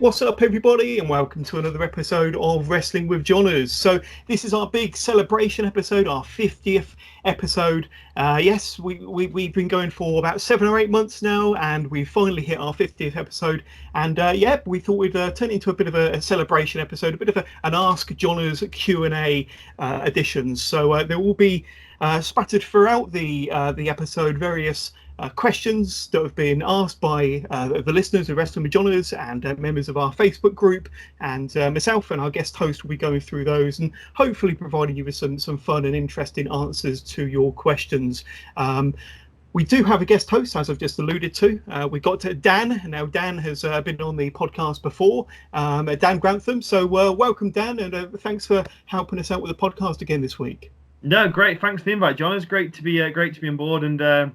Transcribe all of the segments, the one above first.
What's up, everybody, and welcome to another episode of Wrestling with Johners. So this is our big celebration episode, our 50th episode. Yes, we've been going for about 7 or 8 months now, and we finally hit our 50th episode. And we thought we'd turn it into a bit of a celebration episode, a bit of an Ask Johners Q&A edition. So there will be spattered throughout the episode various questions that have been asked by the listeners of Wrestling with Johners and members of our Facebook group, and myself and our guest host will be going through those and hopefully providing you with some fun and interesting answers to your questions. We do have a guest host, as I've just alluded to. We've got Dan. Now, Dan has been on the podcast before, Dan Grantham. So welcome, Dan, and thanks for helping us out with the podcast again this week. No, great. Thanks for the invite, John. It's great to be on board, and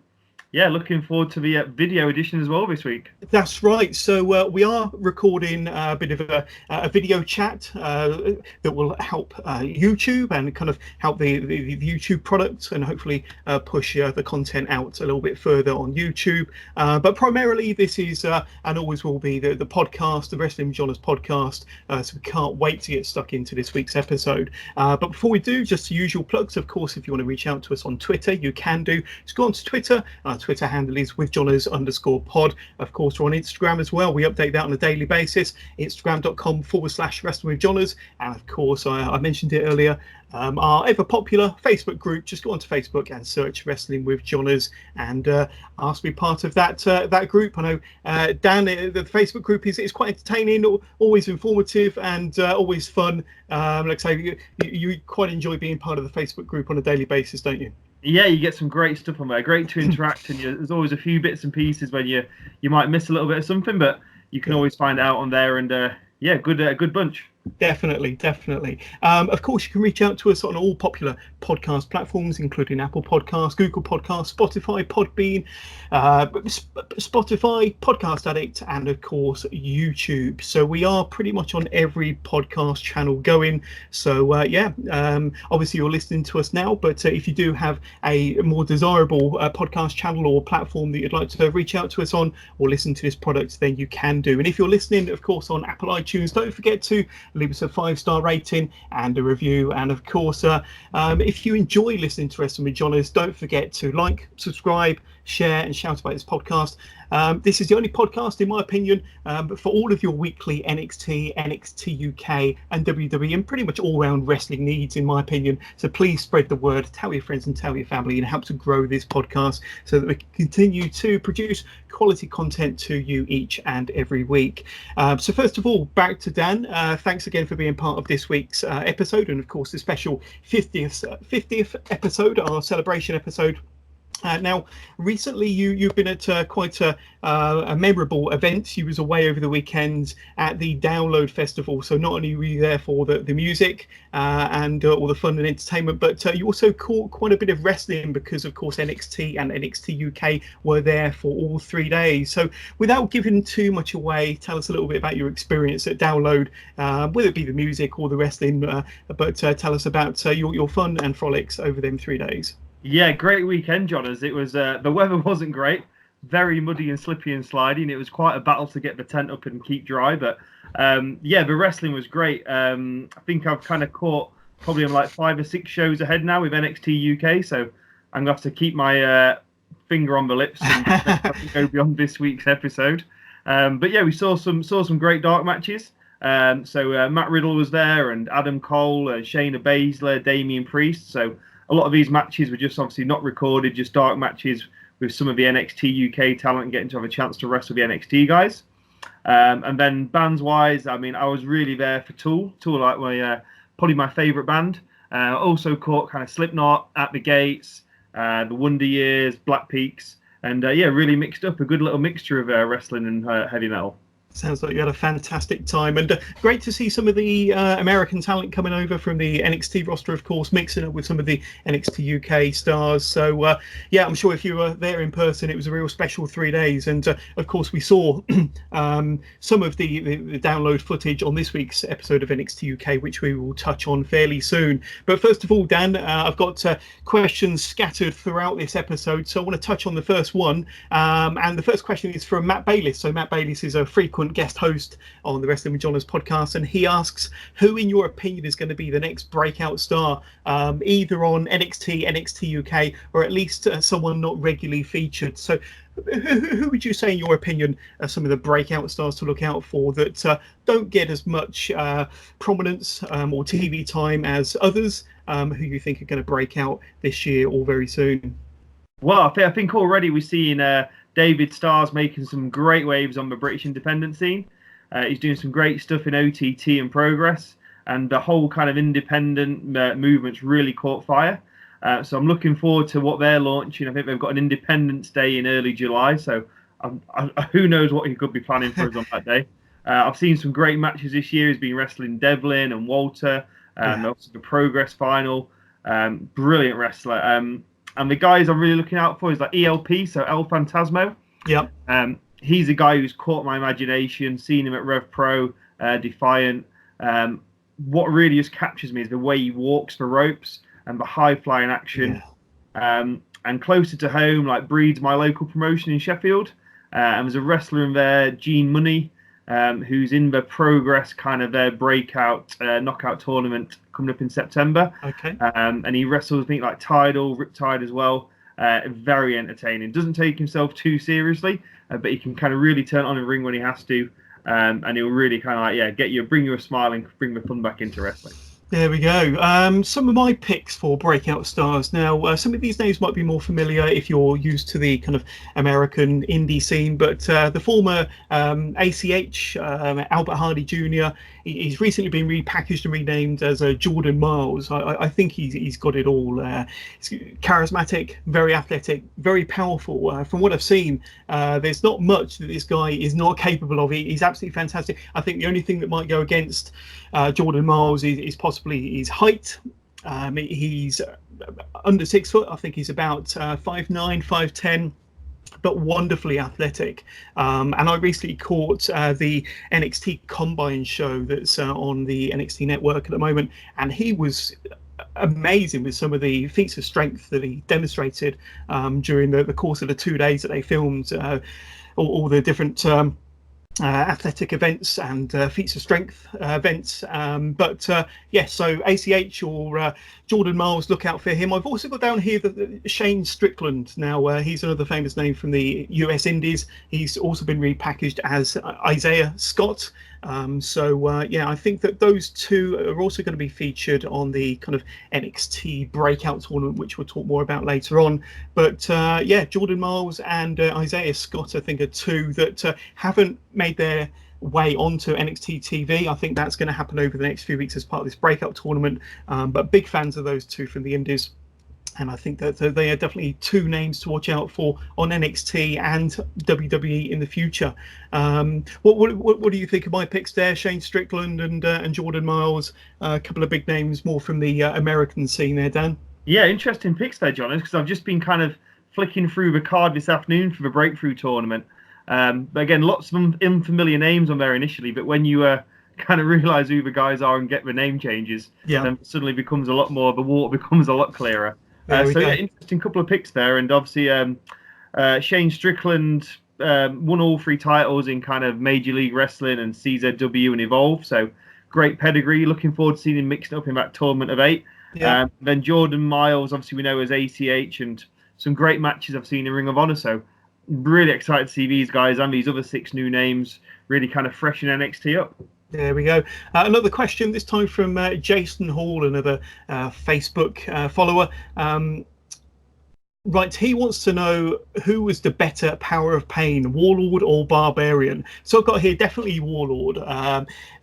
looking forward to the video edition as well this week. That's right. So we are recording a bit of a video chat that will help YouTube and kind of help the YouTube product and hopefully push the content out a little bit further on YouTube. But primarily this is and always will be the podcast, the Wrestling Johners podcast. So we can't wait to get stuck into this week's episode. But before we do, just the usual plugs. Of course, if you want to reach out to us on Twitter, you can do. Just go onto Twitter. Twitter handle is withjohners_pod. Of course, we're on Instagram as well. We update that on a daily basis. Instagram.com/wrestlingwithjohners. And of course, I mentioned it earlier, our ever popular Facebook group. Just go onto Facebook and search Wrestling with Johners and ask to be part of that group. I know Dan, the Facebook group is quite entertaining, always informative, and always fun. Like I say, you quite enjoy being part of the Facebook group on a daily basis, don't you? Yeah, you get some great stuff on there. Great to interact, and there's always a few bits and pieces when you might miss a little bit of something, but you can always find out on there. And good bunch. Definitely. Of course, you can reach out to us on all popular podcast platforms, including Apple Podcasts, Google Podcasts, Spotify, Podbean, Spotify, Podcast Addict, and of course YouTube. So we are pretty much on every podcast channel going. So obviously you're listening to us now, but if you do have a more desirable podcast channel or platform that you'd like to reach out to us on or listen to this product, then you can do. And if you're listening, of course, on Apple iTunes, don't forget to leave us a 5-star rating and a review. And of course, if you enjoy listening to Wrestling with Johners, don't forget to like, subscribe, share, and shout about this podcast. This is the only podcast, in my opinion, for all of your weekly NXT, NXT UK, and WWE, and pretty much all-round wrestling needs, in my opinion. So please spread the word, tell your friends and tell your family, and help to grow this podcast so that we can continue to produce quality content to you each and every week. So first of all, back to Dan. Thanks again for being part of this week's episode, and of course the special 50th episode, our celebration episode. Now, recently you've been at quite a memorable event. You was away over the weekend at the Download Festival. So not only were you there for the music and all the fun and entertainment, but you also caught quite a bit of wrestling because, of course, NXT and NXT UK were there for all 3 days. So without giving too much away, tell us a little bit about your experience at Download, whether it be the music or the wrestling, but tell us about your fun and frolics over them 3 days. Yeah, great weekend, Johners. It was the weather wasn't great, very muddy and slippy and sliding. It was quite a battle to get the tent up and keep dry, but the wrestling was great. I think I've kind of caught probably on like 5 or 6 shows ahead now with NXT UK, so I'm gonna have to keep my finger on the lips and go beyond this week's episode. We saw some great dark matches. So Matt Riddle was there, and Adam Cole, Shayna Baszler, Damian Priest. So a lot of these matches were just obviously not recorded, just dark matches with some of the NXT UK talent getting to have a chance to wrestle the NXT guys. And then bands-wise, I mean, I was really there for Tool. Tool, like probably my favourite band. Also caught kind of Slipknot, At the Gates, the Wonder Years, Black Peaks, and really mixed up a good little mixture of wrestling and heavy metal. Sounds like you had a fantastic time, and great to see some of the American talent coming over from the NXT roster, of course, mixing up with some of the NXT UK stars. So I'm sure if you were there in person, it was a real special 3 days. And of course, we saw some of the download footage on this week's episode of NXT UK, which we will touch on fairly soon. But first of all, Dan, I've got questions scattered throughout this episode, so I want to touch on the first one. And the first question is from Matt Bayliss. So Matt Bayliss is a frequent frequent guest host on the Wrestling with Johners podcast, and he asks, who in your opinion is going to be the next breakout star, either on NXT NXT UK, or at least someone not regularly featured? So who would you say, in your opinion, are some of the breakout stars to look out for that don't get as much prominence or TV time as others, who you think are going to break out this year or very soon? Well, I think already we're seeing David Starr's making some great waves on the British independent scene. He's doing some great stuff in OTT and Progress, and the whole kind of independent movement's really caught fire. So I'm looking forward to what they're launching. I think they've got an Independence Day in early July, so who knows what he could be planning for us on that day. I've seen some great matches this year. He's been wrestling Devlin and Walter, also the Progress final. Brilliant wrestler. And the guys I'm really looking out for is like ELP, so El Fantasmo. Yeah. He's a guy who's caught my imagination, seen him at Rev Pro, Defiant. What really just captures me is the way he walks the ropes and the high-flying action. Yeah. And closer to home, like Breed's my local promotion in Sheffield. And there's a wrestler in there, Gene Money, who's in the Progress kind of their breakout knockout tournament coming up in September. Okay. And he wrestles, I think, like Tidal, Riptide as well. Very entertaining. Doesn't take himself too seriously, but he can kind of really turn on the ring when he has to. And he'll really kind of like, bring you a smile and bring the fun back into wrestling. There we go. Some of my picks for breakout stars. Now, some of these names might be more familiar if you're used to the kind of American indie scene, but the former ACH, Albert Hardy Jr., he's recently been repackaged and renamed as Jordan Miles. I think he's got it all. He's charismatic, very athletic, very powerful. From what I've seen, there's not much that this guy is not capable of. He's absolutely fantastic. I think the only thing that might go against Jordan Miles is possibly his height. He's under 6 foot. I think he's about 5'9", 5'10", but wonderfully athletic. And I recently caught the NXT Combine show that's on the NXT network at the moment, and he was amazing with some of the feats of strength that he demonstrated during the course of the 2 days that they filmed all the different athletic events and feats of strength events. So ACH or Jordan Miles, look out for him. I've also got down here that Shane Strickland. Now, he's another famous name from the US Indies. He's also been repackaged as Isaiah Scott. I think that those two are also going to be featured on the kind of NXT breakout tournament, which we'll talk more about later on. But Jordan Miles and Isaiah Scott, I think, are two that haven't made their way onto NXT TV. I think that's going to happen over the next few weeks as part of this breakout tournament. But big fans of those two from the Indies. And I think that they are definitely two names to watch out for on NXT and WWE in the future. What do you think of my picks there? Shane Strickland and Jordan Miles, a couple of big names more from the American scene there, Dan. Yeah, interesting picks there, John, because I've just been kind of flicking through the card this afternoon for the Breakthrough tournament. But again, lots of unfamiliar names on there initially, but when you kind of realise who the guys are and get the name changes, then suddenly becomes a lot more, the water becomes a lot clearer. Interesting couple of picks there, and obviously Shane Strickland won all 3 titles in kind of Major League Wrestling and CZW and Evolve, so great pedigree. Looking forward to seeing him mixed up in that tournament of 8. Then Jordan Miles, obviously we know as ACH, and some great matches I've seen in Ring of Honor, so really excited to see these guys and these other 6 new names really kind of freshen NXT up. There we go. Another question, this time from Jason Hall, another Facebook follower. Right, he wants to know who was the better Power of Pain, Warlord or Barbarian? So I've got here definitely Warlord.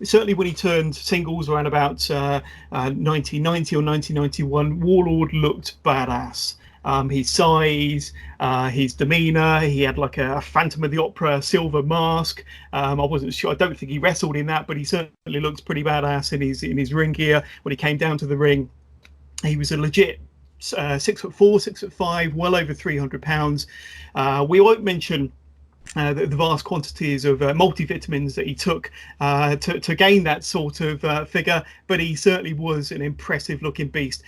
Certainly when he turned singles around about 1990 or 1991, Warlord looked badass. His size, his demeanor, he had like a Phantom of the Opera silver mask. I wasn't sure, I don't think he wrestled in that, but he certainly looked pretty badass in his ring gear. When he came down to the ring, he was a legit 6'4", 6'5", well over 300 pounds. We won't mention the vast quantities of multivitamins that he took to gain that sort of figure, but he certainly was an impressive looking beast.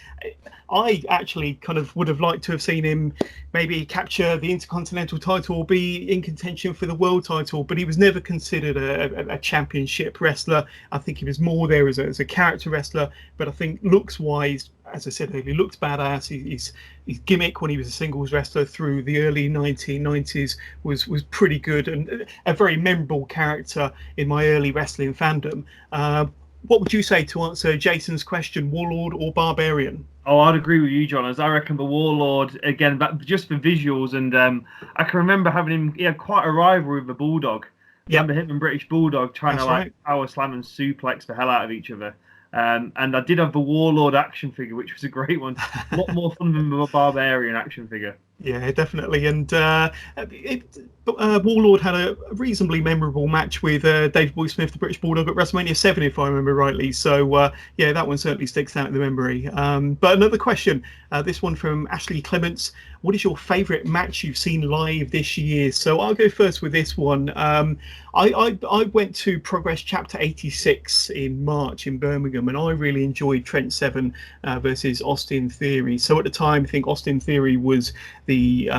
I actually kind of would have liked to have seen him maybe capture the Intercontinental title or be in contention for the world title, but he was never considered a championship wrestler. I think he was more there as a character wrestler, but I think looks wise, as I said earlier, he looked badass. His gimmick when he was a singles wrestler through the early 1990s was pretty good and a very memorable character in my early wrestling fandom. What would you say to answer Jason's question, Warlord or Barbarian? Oh, I'd agree with you, John. As I reckon the Warlord, again, just for visuals, and I can remember having him. He had quite a rivalry with the Bulldog. Yeah, remember him and British Bulldog trying to power slam and suplex the hell out of each other. And I did have the Warlord action figure, which was a great one. A lot more fun than the Barbarian action figure. Yeah, definitely. And Warlord had a reasonably memorable match with Dave Boy Smith, the British Bulldog, at WrestleMania 7, if I remember rightly. So, yeah, that one certainly sticks out in the memory. But another question, this one from Ashley Clements. What is your favourite match you've seen live this year? So I'll go first with this one. I went to Progress Chapter 86 in March in Birmingham, and I really enjoyed Trent Seven versus Austin Theory. So at the time, I think Austin Theory was the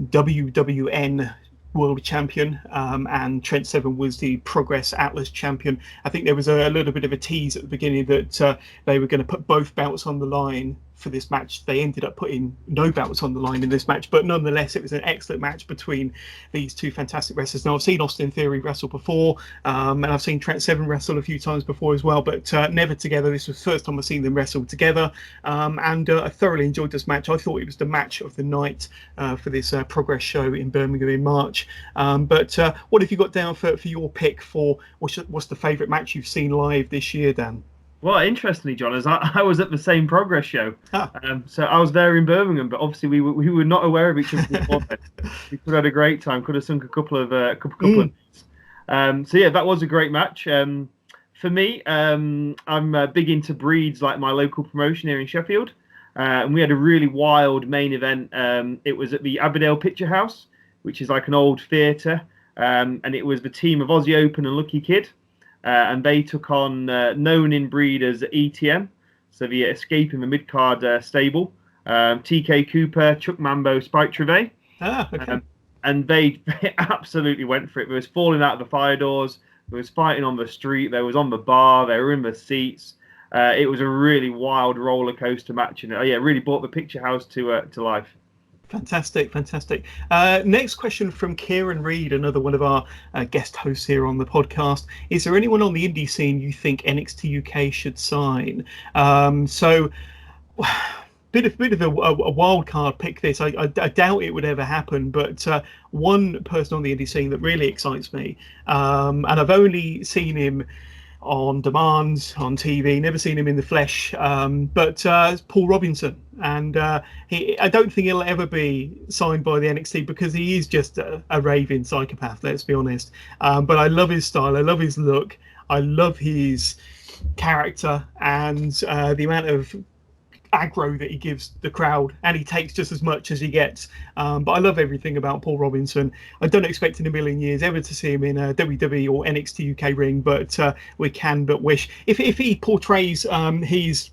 WWN World Champion, and Trent Seven was the Progress Atlas Champion. I think there was a little bit of a tease at the beginning that they were going to put both belts on the line for this match. They ended up putting no belts on the line in this match, but nonetheless it was an excellent match between these two fantastic wrestlers. Now, I've seen Austin Theory wrestle before, and I've seen Trent Seven wrestle a few times before as well, but never together. This was the first time I've seen them wrestle together, and I thoroughly enjoyed this match. I thought it was the match of the night for this Progress show in Birmingham in March. But what have you got down for your pick for what's the favourite match you've seen live this year, Dan? Well, interestingly, John, as I was at the same Progress show, so I was there in Birmingham, but obviously we were not aware of each other before. We could have had a great time. Could have sunk a couple of of so yeah, that was a great match. For me, I'm big into breeds, like my local promotion here in Sheffield, and we had a really wild main event. It was at the Aberdale Picture House, which is like an old theatre, and it was the team of Aussie Open and Lucky Kid. And they took on known in breed as ETM, so the Escape in the mid-card stable, TK Cooper, Chuck Mambo, Spike Trevay. Okay. And they absolutely went for it. There was falling out of the fire doors, there was fighting on the street, there was on the bar, they were in the seats. It was a really wild roller coaster match, and yeah, really brought the Picture House to life. Fantastic. Next question from Kieran Reid, another one of our guest hosts here on the podcast. Is there anyone on the indie scene you think NXT UK should sign? So, bit of a wild card pick this. I doubt it would ever happen, but one person on the indie scene that really excites me, and I've only seen him on demand on TV, never seen him in the flesh, but Paul Robinson, and I don't think he'll ever be signed by the NXT because he is just a raving psychopath, let's be honest, but I love his style, I love his look, I love his character, and the amount of aggro that he gives the crowd, and he takes just as much as he gets, but I love everything about Paul Robinson. I don't expect in a million years ever to see him in a WWE or NXT UK ring, but we can but wish if he portrays his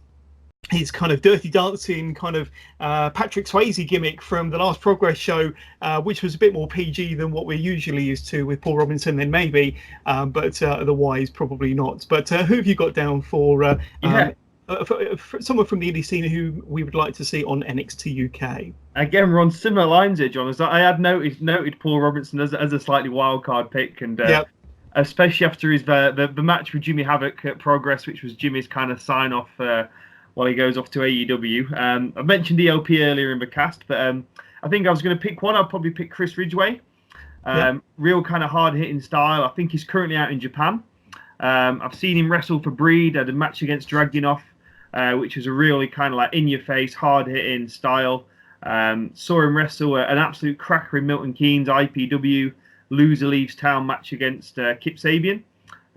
kind of dirty dancing kind of Patrick Swayze gimmick from the last Progress show, which was a bit more PG than what we're usually used to with Paul Robinson, then maybe, but otherwise probably not. But who have you got down for for someone from the indie scene who we would like to see on NXT UK? Again, we're on similar lines here, John. As I had noted Paul Robinson as a slightly wild card pick, and especially after his the match with Jimmy Havoc at Progress, which was Jimmy's kind of sign off while he goes off to AEW. I mentioned ELP earlier in the cast, but I think I was going to pick one. I'll probably pick Chris Ridgway. Real kind of hard hitting style. I think he's currently out in Japan. I've seen him wrestle for Breed, had a match against Dragunov, which was a really kind of like in-your-face, hard-hitting style. Saw him wrestle an absolute cracker in Milton Keynes IPW loser leaves town match against Kip Sabian.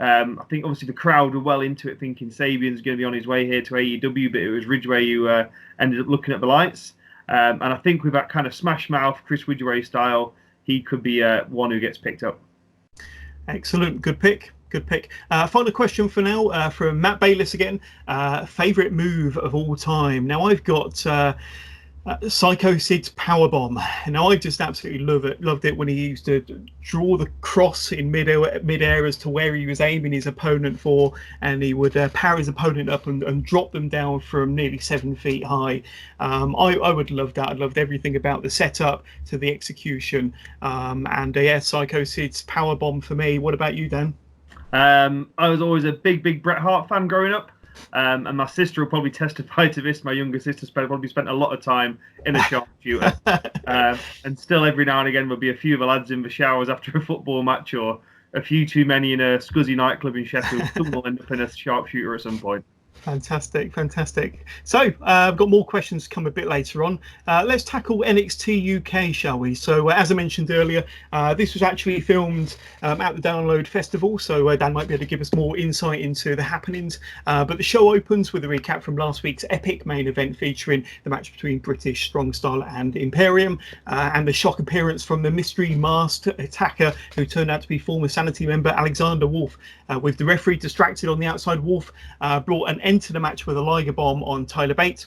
I think obviously the crowd were well into it, thinking Sabian's going to be on his way here to AEW, but it was Ridgway who ended up looking at the lights. And I think with that kind of smash mouth Chris Ridgway style, he could be one who gets picked up. Excellent. Good pick. Good pick. Final question for now from Matt Bayliss again. Favorite move of all time. Now I've got Psycho Sid's powerbomb. Now I just absolutely loved it when he used to draw the cross in mid-air as to where he was aiming his opponent for, and he would power his opponent up and drop them down from nearly 7 feet high. I would love that. I loved everything about the setup to the execution. Yeah, Psycho Sid's powerbomb for me. What about you, Dan? I was always a big Bret Hart fan growing up. And my sister will probably testify to this. My younger sister probably spent a lot of time in a sharpshooter. And still every now and again there'll be a few of the lads in the showers after a football match, or a few too many in a scuzzy nightclub in Sheffield. Some will end up in a sharpshooter at some point. Fantastic. So I've got more questions to come a bit later on. Let's tackle NXT UK, shall we? So as I mentioned earlier, this was actually filmed at the Download Festival, so Dan might be able to give us more insight into the happenings. But the show opens with a recap from last week's epic main event featuring the match between British Strong Style and Imperium, and the shock appearance from the mystery masked attacker who turned out to be former Sanity member Alexander Wolf. With the referee distracted on the outside, Wolf brought an end to the match with a Liger bomb on Tyler Bate,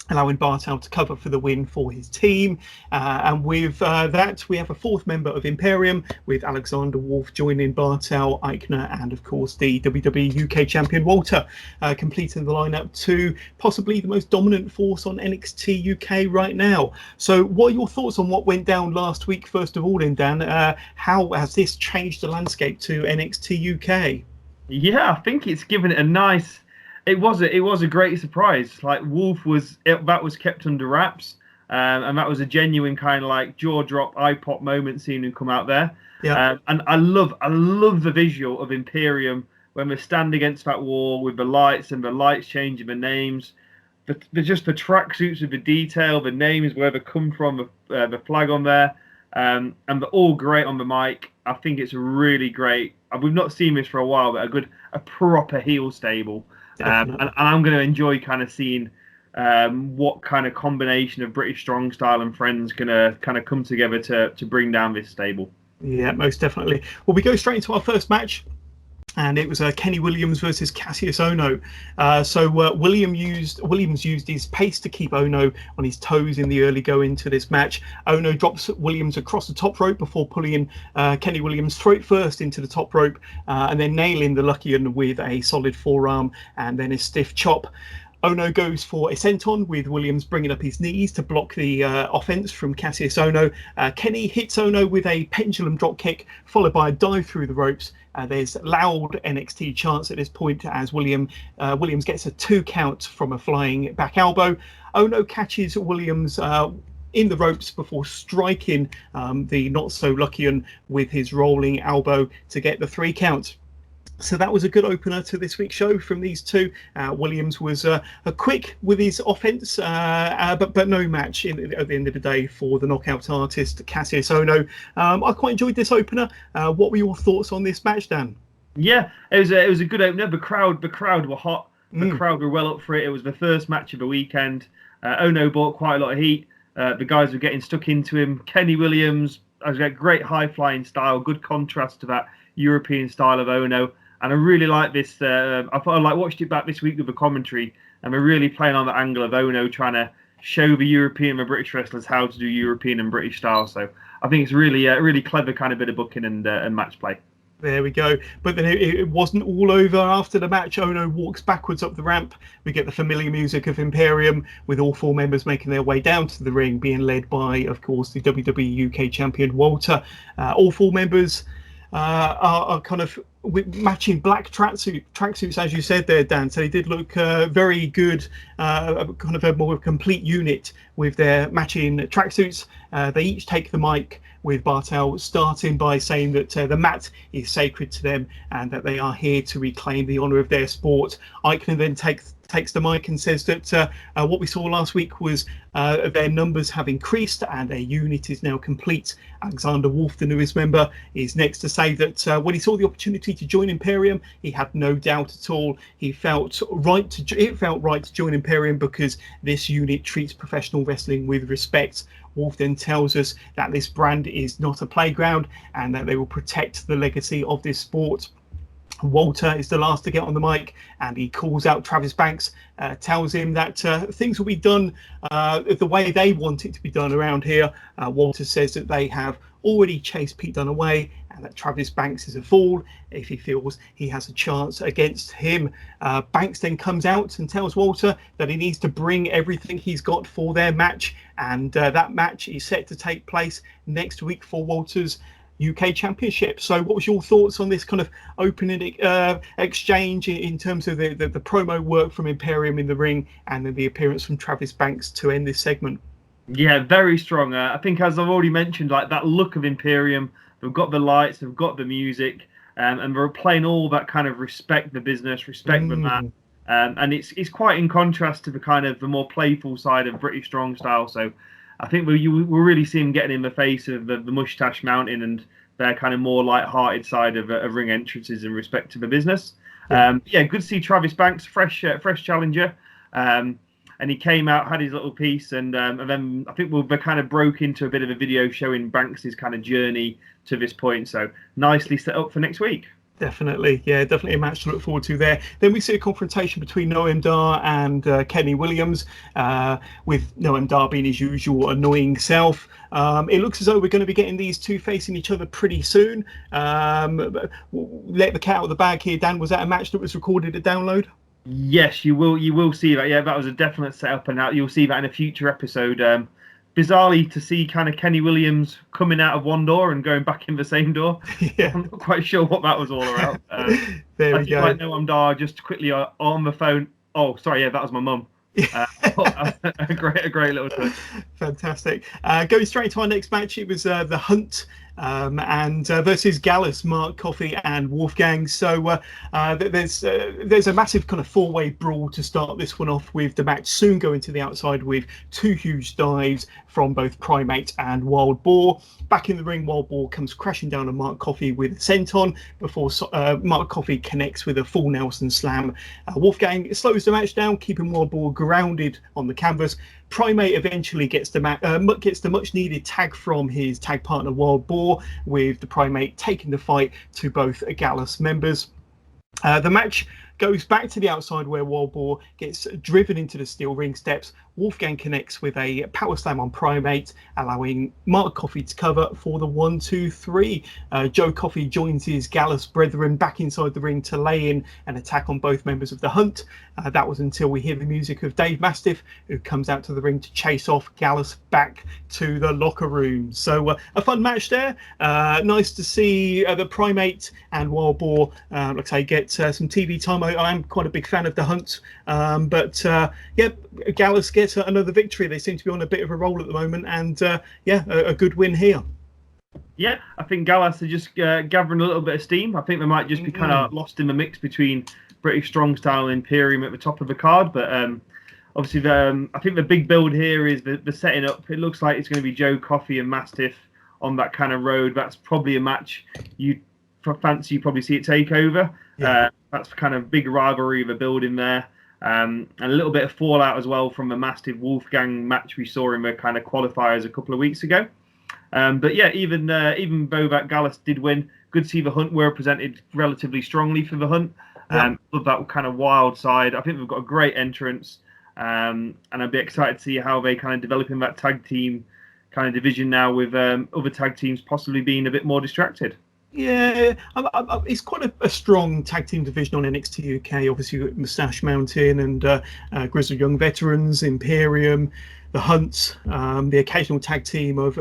allowing Bartel to cover for the win for his team. And with that, we have a fourth member of Imperium, with Alexander Wolf joining Bartel, Eichner, and of course the WWE UK champion Walter, completing the lineup to possibly the most dominant force on NXT UK right now. So what are your thoughts on what went down last week, first of all, Dan? How has this changed the landscape to NXT UK? Yeah, I think it's given it a nice... It was a great surprise. Like, Wolf that was kept under wraps, and that was a genuine kind of like jaw drop, eye pop moment seeing him come out there. Yeah. And I love the visual of Imperium when we stand against that wall with the lights and the lights changing the names, the tracksuits with the detail, the names, where they come from, the flag on there, and they're all great on the mic. I think it's really great. We've not seen this for a while, but a proper heel stable. And I'm going to enjoy kind of seeing what kind of combination of British Strong Style and friends going to kind of come together to bring down this stable. Yeah, most definitely. Well, we go straight into our first match, and it was Kenny Williams versus Cassius Ohno. Williams used his pace to keep Ohno on his toes in the early go into this match. Ohno drops Williams across the top rope before pulling Kenny Williams throat first into the top rope, and then nailing the Luckian with a solid forearm and then a stiff chop. Ohno goes for a senton, with Williams bringing up his knees to block the offense from Cassius Ohno. Kenny hits Ohno with a pendulum drop kick, followed by a dive through the ropes. There's loud NXT chants at this point as Williams gets a 2 count from a flying back elbow. Ohno catches Williams in the ropes before striking the not so Luckian with his rolling elbow to get the 3 count. So that was a good opener to this week's show from these two. Williams was quick with his offense, but no match at the end of the day for the knockout artist Cassius Ohno. I quite enjoyed this opener. What were your thoughts on this match, Dan? Yeah, it was a good opener. The crowd were hot. The crowd were well up for it. It was the first match of the weekend. Ohno brought quite a lot of heat. The guys were getting stuck into him. Kenny Williams has got great high flying style, good contrast to that European style of Ohno. And I really like this. I watched it back this week with the commentary, and we're really playing on the angle of Ohno trying to show the European and British wrestlers how to do European and British style. So I think it's really clever kind of bit of booking and match play. There we go. But then it wasn't all over after the match. Ohno walks backwards up the ramp. We get the familiar music of Imperium, with all 4 members making their way down to the ring, being led by, of course, the WWE UK champion Walter. All 4 members are kind of matching black tracksuits, as you said there, Dan. So they did look very good, kind of a more complete unit with their matching tracksuits. They each take the mic, with Bartel starting by saying that the mat is sacred to them and that they are here to reclaim the honour of their sport. Eichner then takes takes the mic and says that what we saw last week was their numbers have increased and their unit is now complete. Alexander Wolf, the newest member, is next to say that when he saw the opportunity to join Imperium, he had no doubt at all. It felt right to join Imperium because this unit treats professional wrestling with respect. Wolf then tells us that this brand is not a playground and that they will protect the legacy of this sport. Walter is the last to get on the mic and he calls out Travis Banks, tells him that things will be done the way they want it to be done around here. Walter says that they have already chased Pete Dunne away and that Travis Banks is a fool if he feels he has a chance against him. Banks then comes out and tells Walter that he needs to bring everything he's got for their match, and that match is set to take place next week for Walter's UK Championship. So what was your thoughts on this kind of opening exchange in terms of the promo work from Imperium in the ring and then the appearance from Travis Banks to end this segment? Yeah, very strong. I think, as I've already mentioned, like that look of Imperium, they've got the lights, they've got the music, and they're playing all that kind of respect the business, respect the man. And it's quite in contrast to the kind of the more playful side of British Strong Style. So I think we're really seeing getting in the face of the Mustache Mountain and their kind of more light-hearted side of ring entrances in respect to the business. Good to see Travis Banks, fresh challenger. And he came out, had his little piece, and then I think they kind of broke into a bit of a video showing Banks' kind of journey to this point. So nicely set up for next week. Definitely, yeah, definitely a match to look forward to there. Then we see a confrontation between Noam Dar and Kenny Williams, with Noam Dar being his usual annoying self. It looks as though we're going to be getting these two facing each other pretty soon. Let the cat out of the bag here, Dan. Was that a match that was recorded at Download? Yes, you will see that. Yeah, that was a definite setup, and you'll see that in a future episode. Bizarrely, to see kind of Kenny Williams coming out of one door and going back in the same door. Yeah. I'm not quite sure what that was all about. There we go. Like Noam Dar just quickly on the phone. Oh, sorry, yeah, that was my mum. A great little touch. Fantastic. Going straight to our next match, it was the Hunt and versus Gallus, Mark Coffey and Wolfgang. So there's a massive kind of four-way brawl to start this one off, with the match soon going to the outside with two huge dives from both Primate and Wild Boar. Back in the ring, Wild Boar comes crashing down on Mark Coffey with a senton before Mark Coffey connects with a full Nelson slam. Wolfgang slows the match down, keeping Wild Boar grounded on the canvas. Primate eventually gets the much needed tag from his tag partner Wild Boar, with the Primate taking the fight to both Gallus members. The match goes back to the outside where Wild Boar gets driven into the steel ring steps. Wolfgang connects with a power slam on Primate, allowing Mark Coffey to cover for the 1-2-3. Joe Coffey joins his Gallus brethren back inside the ring to lay in an attack on both members of the Hunt. That was until we hear the music of Dave Mastiff, who comes out to the ring to chase off Gallus back to the locker room. So a fun match there. Nice to see the Primate and Wild Boar, like I say, get some TV time. I am quite a big fan of the Hunt, but Gallus gets another victory. They seem to be on a bit of a roll at the moment, and a good win here. Yeah, I think Gallus are just gathering a little bit of steam. I think they might just be kind of lost in the mix between British Strong Style and Imperium at the top of the card, but obviously I think the big build here is the setting up. It looks like it's going to be Joe Coffey and Mastiff on that kind of road. That's probably a match you probably see it take over. Yeah. That's kind of big rivalry of a building there. And a little bit of fallout as well from the Mastiff Wolfgang match we saw in the kind of qualifiers a couple of weeks ago. But yeah, even though that Gallus did win, good to see the Hunt were presented relatively strongly for the Hunt. Love that kind of wild side. I think they've got a great entrance, and I'd be excited to see how they kind of develop in that tag team kind of division now, with other tag teams possibly being a bit more distracted. Yeah, it's quite a strong tag team division on NXT UK. Obviously, you've got Moustache Mountain and Grizzled Young Veterans, Imperium. the Hunts, the occasional tag team of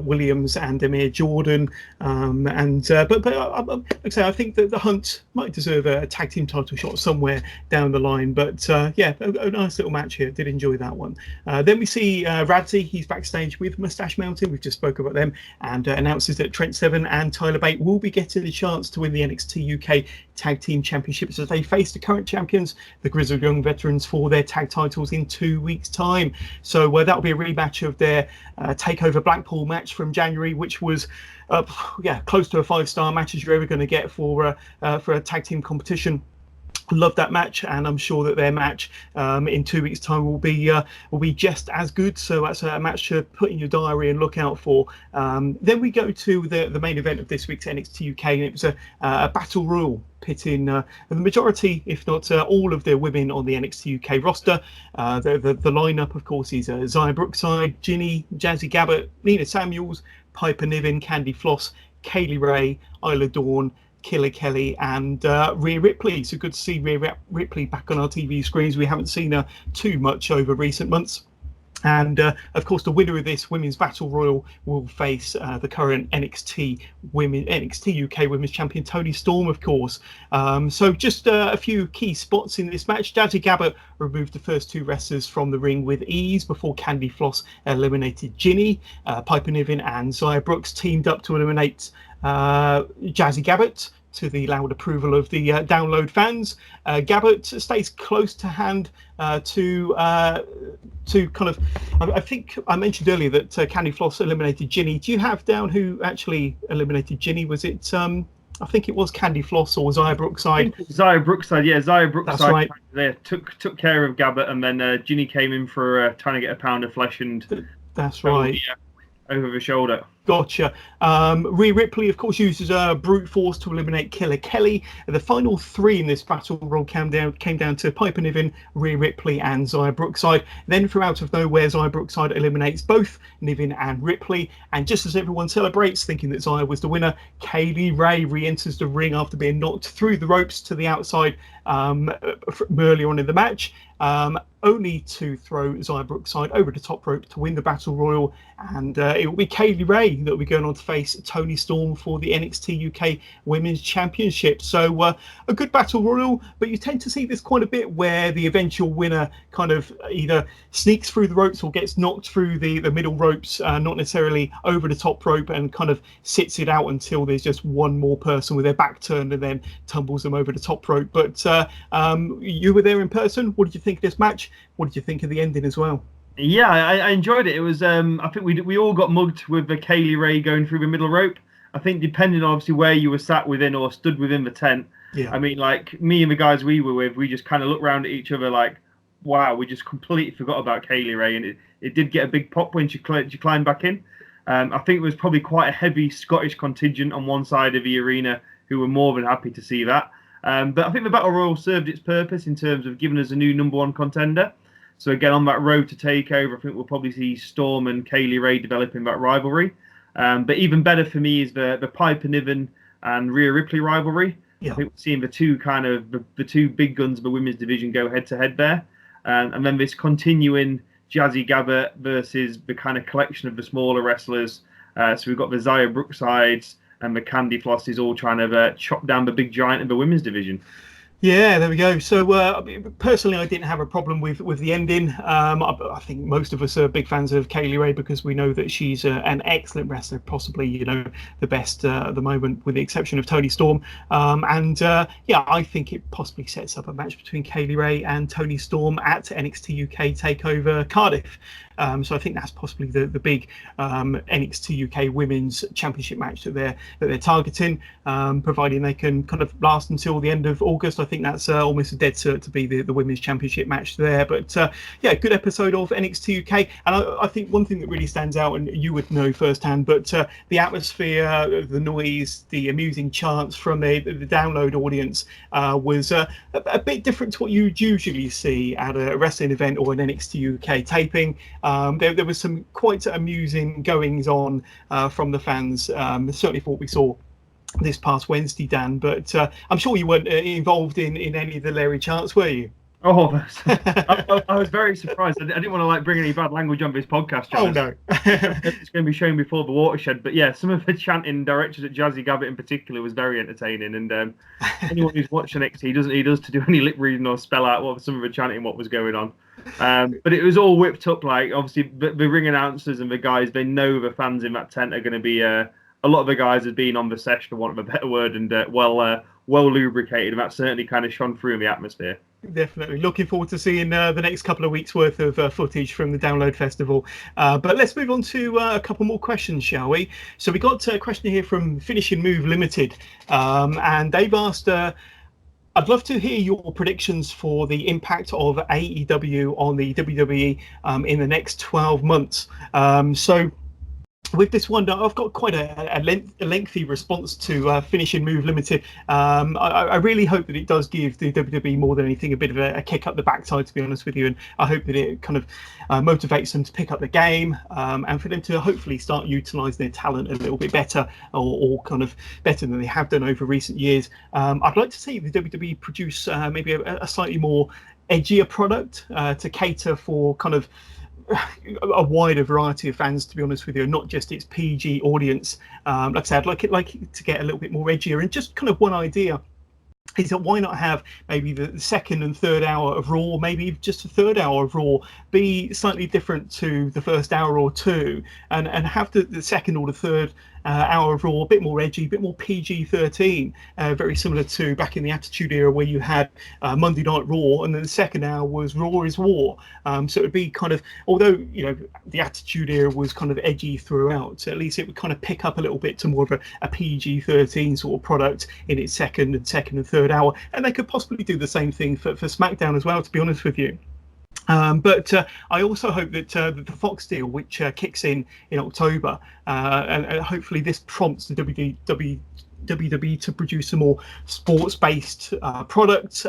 Williams and Amir Jordan, but like I say, I think that the Hunts might deserve a tag team title shot somewhere down the line. But yeah, a nice little match here. Did enjoy that one. Then we see Radzi. He's backstage with Moustache Mountain. We've just spoke about them, and announces that Trent Seven and Tyler Bate will be getting a chance to win the NXT UK Tag Team Championships as they face the current champions, the Grizzled Young Veterans, for their tag titles in 2 weeks' time. So that'll be a rematch of their Takeover Blackpool match from January, which was close to a 5-star match as you're ever going to get for a tag team competition. Love that match, and I'm sure that their match in 2 weeks' time will be just as good. So that's a match to put in your diary and look out for. Then we go to the main event of this week's NXT UK, and it was a battle royal pitting the majority, if not all, of the women on the NXT UK roster. The lineup, of course, is Zaya Brookside, Ginny, Jazzy Gabbert, Nina Samuels, Piper Niven, Candy Floss, Kaylee Ray, Isla Dawn, Killer Kelly, and Rhea Ripley. So good to see Rhea Ripley back on our TV screens. We haven't seen her too much over recent months. And of course, the winner of this women's battle royal will face the current NXT UK Women's Champion Toni Storm, of course. So just a few key spots in this match. Jazzy Gabbert removed the first 2 wrestlers from the ring with ease before Candy Floss eliminated Ginny. Piper Niven and Zaya Brooks teamed up to eliminate Jazzy Gabbert, to the loud approval of the download fans. Gabbert stays close to hand to kind of. I think I mentioned earlier that Candy Floss eliminated Ginny. Do you have down who actually eliminated Ginny? Was it? I think it was Candy Floss or Zaya Brookside. Zaya Brookside, yeah, Zaya Brookside. That's right. There took care of Gabbert, and then Ginny came in for trying to get a pound of flesh and. That's right. Over the shoulder. Gotcha. Rhea Ripley, of course, uses brute force to eliminate Killer Kelly. The final 3 in this battle royal came down to Piper Niven, Rhea Ripley, and Zaya Brookside. Then, from out of nowhere, Zaya Brookside eliminates both Niven and Ripley. And just as everyone celebrates, thinking that Zaya was the winner, Kaylee Ray re-enters the ring after being knocked through the ropes to the outside earlier on in the match. Only to throw Zaya Brookside over the top rope to win the battle royal, and it will be Kaylee Ray that will be going on to face Toni Storm for the NXT UK Women's Championship. So a good battle royal, but you tend to see this quite a bit where the eventual winner kind of either sneaks through the ropes or gets knocked through the middle ropes, not necessarily over the top rope, and kind of sits it out until there's just one more person with their back turned and then tumbles them over the top rope. But you were there in person. What did you think of this match? What did you think of the ending as well? Yeah, I enjoyed it. It was I think we all got mugged with the Kaylee Ray going through the middle rope. I think depending on obviously where you were sat within or stood within the tent. Yeah. I mean, like me and the guys we were with, we just kind of looked around at each other like, wow, we just completely forgot about Kaylee Ray, and it did get a big pop when she climbed back in. I think it was probably quite a heavy Scottish contingent on one side of the arena who were more than happy to see that. But I think the Battle Royal served its purpose in terms of giving us a new number 1 contender. So again, on that road to takeover, I think we'll probably see Storm and Kaylee Ray developing that rivalry. But even better for me is the Piper Niven and Rhea Ripley rivalry. Yeah. I think we're seeing the two kind of the 2 big guns of the women's division go head to head there, and then this continuing Jazzy Gabbert versus the kind of collection of the smaller wrestlers. So we've got the Zaya Brooksides and the Candy Flosses all trying to chop down the big giant of the women's division. Yeah, there we go. So personally, I didn't have a problem with the ending. I think most of us are big fans of Kaylee Ray because we know that she's an excellent wrestler, possibly the best at the moment, with the exception of Toni Storm. I think it possibly sets up a match between Kaylee Ray and Toni Storm at NXT UK Takeover Cardiff. So I think that's possibly the big NXT UK Women's Championship match that they're targeting, providing they can kind of last until the end of August. I think that's almost a dead cert to be the Women's Championship match there. But good episode of NXT UK. And I think one thing that really stands out, and you would know firsthand, but the atmosphere, the noise, the amusing chants from the download audience was a bit different to what you'd usually see at a wrestling event or an NXT UK taping. There was some quite amusing goings on from the fans, certainly for what we saw this past Wednesday, Dan. But I'm sure you weren't involved in any of the Larry chants, were you? Oh, I was very surprised. I didn't want to like bring any bad language on this podcast, John. Oh no. It's going to be shown before the watershed, but yeah, some of the chanting directed at Jazzy Gabbett in particular was very entertaining. And anyone who's watched NXT, he does to do any lip reading or spell out what some of the chanting, what was going on. But it was all whipped up. Like obviously, the ring announcers and the guys, they know the fans in that tent are going to be. A lot of the guys have been on the sesh, for want of a better word, and well lubricated, and that certainly kind of shone through in the atmosphere. Definitely looking forward to seeing the next couple of weeks worth of footage from the Download Festival. But let's move on to a couple more questions, shall we? So we got a question here from Finishing Move Limited, and they've asked, I'd love to hear your predictions for the impact of AEW on the WWE in the next 12 months. So with this one, I've got quite a lengthy response to Finishing Move Limited. I really hope that it does give the WWE more than anything a bit of a kick up the backside, to be honest with you, and I hope that it kind of motivates them to pick up the game and for them to hopefully start utilising their talent a little bit better, or kind of better than they have done over recent years. I'd like to see the WWE produce maybe a slightly more edgier product to cater for kind of a wider variety of fans, to be honest with you, not just its PG audience. Like I said, I'd like it to get a little bit more edgier. And just kind of one idea is that why not have maybe the second and third hour of Raw, maybe just the third hour of Raw, be slightly different to the first hour or two, and have the second or the third hour of Raw a bit more edgy, a bit more PG-13, very similar to back in the Attitude Era, where you had Monday Night Raw, and then the second hour was Raw is War. So it would be kind of, although the Attitude Era was kind of edgy throughout, at least it would kind of pick up a little bit to more of a PG-13 sort of product in its second and third hour, and they could possibly do the same thing for SmackDown as well, to be honest with you. But I also hope that the Fox deal, which kicks in October, and hopefully this prompts the WWE to produce a more sports-based product,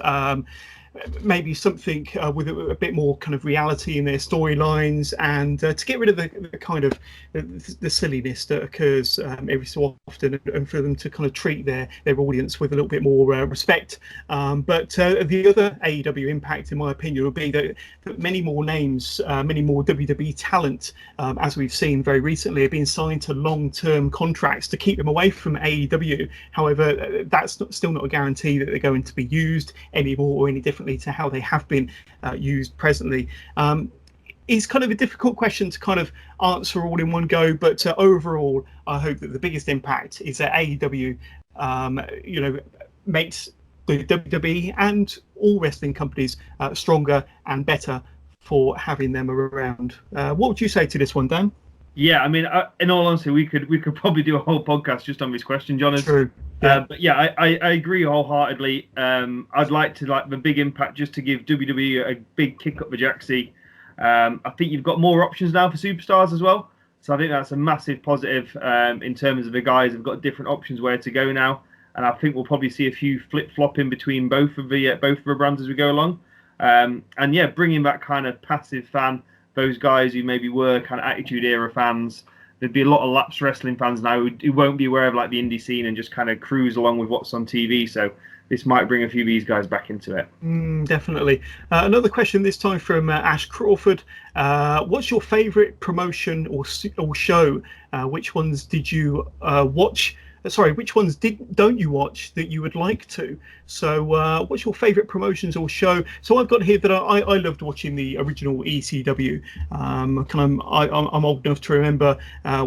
maybe something with a bit more kind of reality in their storylines, and to get rid of the kind of the silliness that occurs every so often, and for them to kind of treat their audience with a little bit more respect. But the other AEW impact, in my opinion, would be that many more names, many more WWE talent, as we've seen very recently, are being signed to long-term contracts to keep them away from AEW. However, that's still not a guarantee that they're going to be used anymore or any differently to how they have been used presently. It's kind of a difficult question to kind of answer all in one go, but overall, I hope that the biggest impact is that AEW, makes the WWE and all wrestling companies stronger and better for having them around. What would you say to this one, Dan? Yeah, I mean, in all honesty, we could probably do a whole podcast just on this question, John. True. But yeah, I agree wholeheartedly. I'd like the big impact just to give WWE a big kick up the jacksie. I think you've got more options now for superstars as well, so I think that's a massive positive in terms of the guys have got different options where to go now, and I think we'll probably see a few flip-flopping between both of the brands as we go along. And yeah, bringing that kind of passive fan, those guys who maybe were kind of Attitude Era fans. There'd be a lot of lapsed wrestling fans now who won't be aware of like the indie scene and just kind of cruise along with what's on TV. So this might bring a few of these guys back into it. Definitely. Another question this time from Ash Crawford. What's your favourite promotion or show? Which ones did you watch? Which ones don't you watch that you would like to? So what's your favourite promotions or show? So I've got here that I loved watching the original ECW. I'm old enough to remember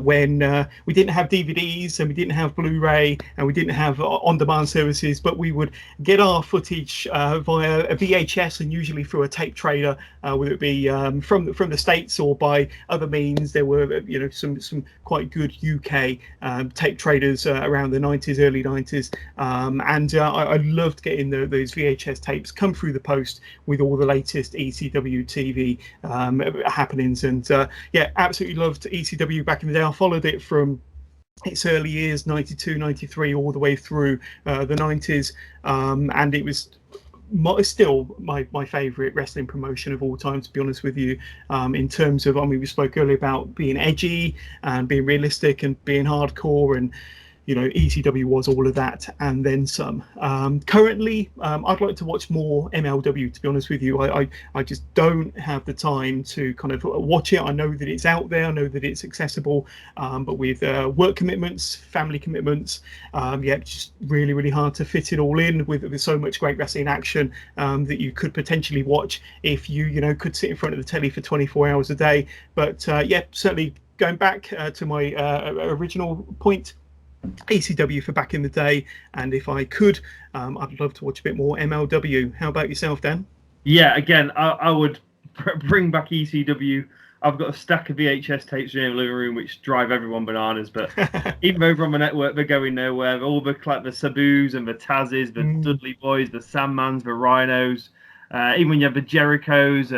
when we didn't have DVDs and we didn't have Blu-ray and we didn't have on-demand services, but we would get our footage via a VHS and usually through a tape trader, whether it be from the States or by other means. There were some quite good UK tape traders around the 90s, early 90s, and I loved getting those VHS tapes come through the post with all the latest ECW TV happenings, and absolutely loved ECW back in the day. I followed it from its early years, 92, 93, all the way through the 90s, and it was still my favourite wrestling promotion of all time, to be honest with you, in terms of, we spoke earlier about being edgy and being realistic and being hardcore, and ECW was all of that and then some. Currently, I'd like to watch more MLW, to be honest with you. I just don't have the time to kind of watch it. I know that it's out there, I know that it's accessible, but with work commitments, family commitments, it's just really, really hard to fit it all in with so much great wrestling action that you could potentially watch if you could sit in front of the telly for 24 hours a day. But certainly going back to my original point, ECW for back in the day, and if I could, I'd love to watch a bit more MLW. How about yourself, Dan? Yeah, again, I would bring back ECW. I've got a stack of VHS tapes in the living room which drive everyone bananas, but even over on the network, they're going nowhere. All the Sabus and the Tazes, the Dudley Boys, the Sandmans, the Rhinos, even when you have the Jerichos,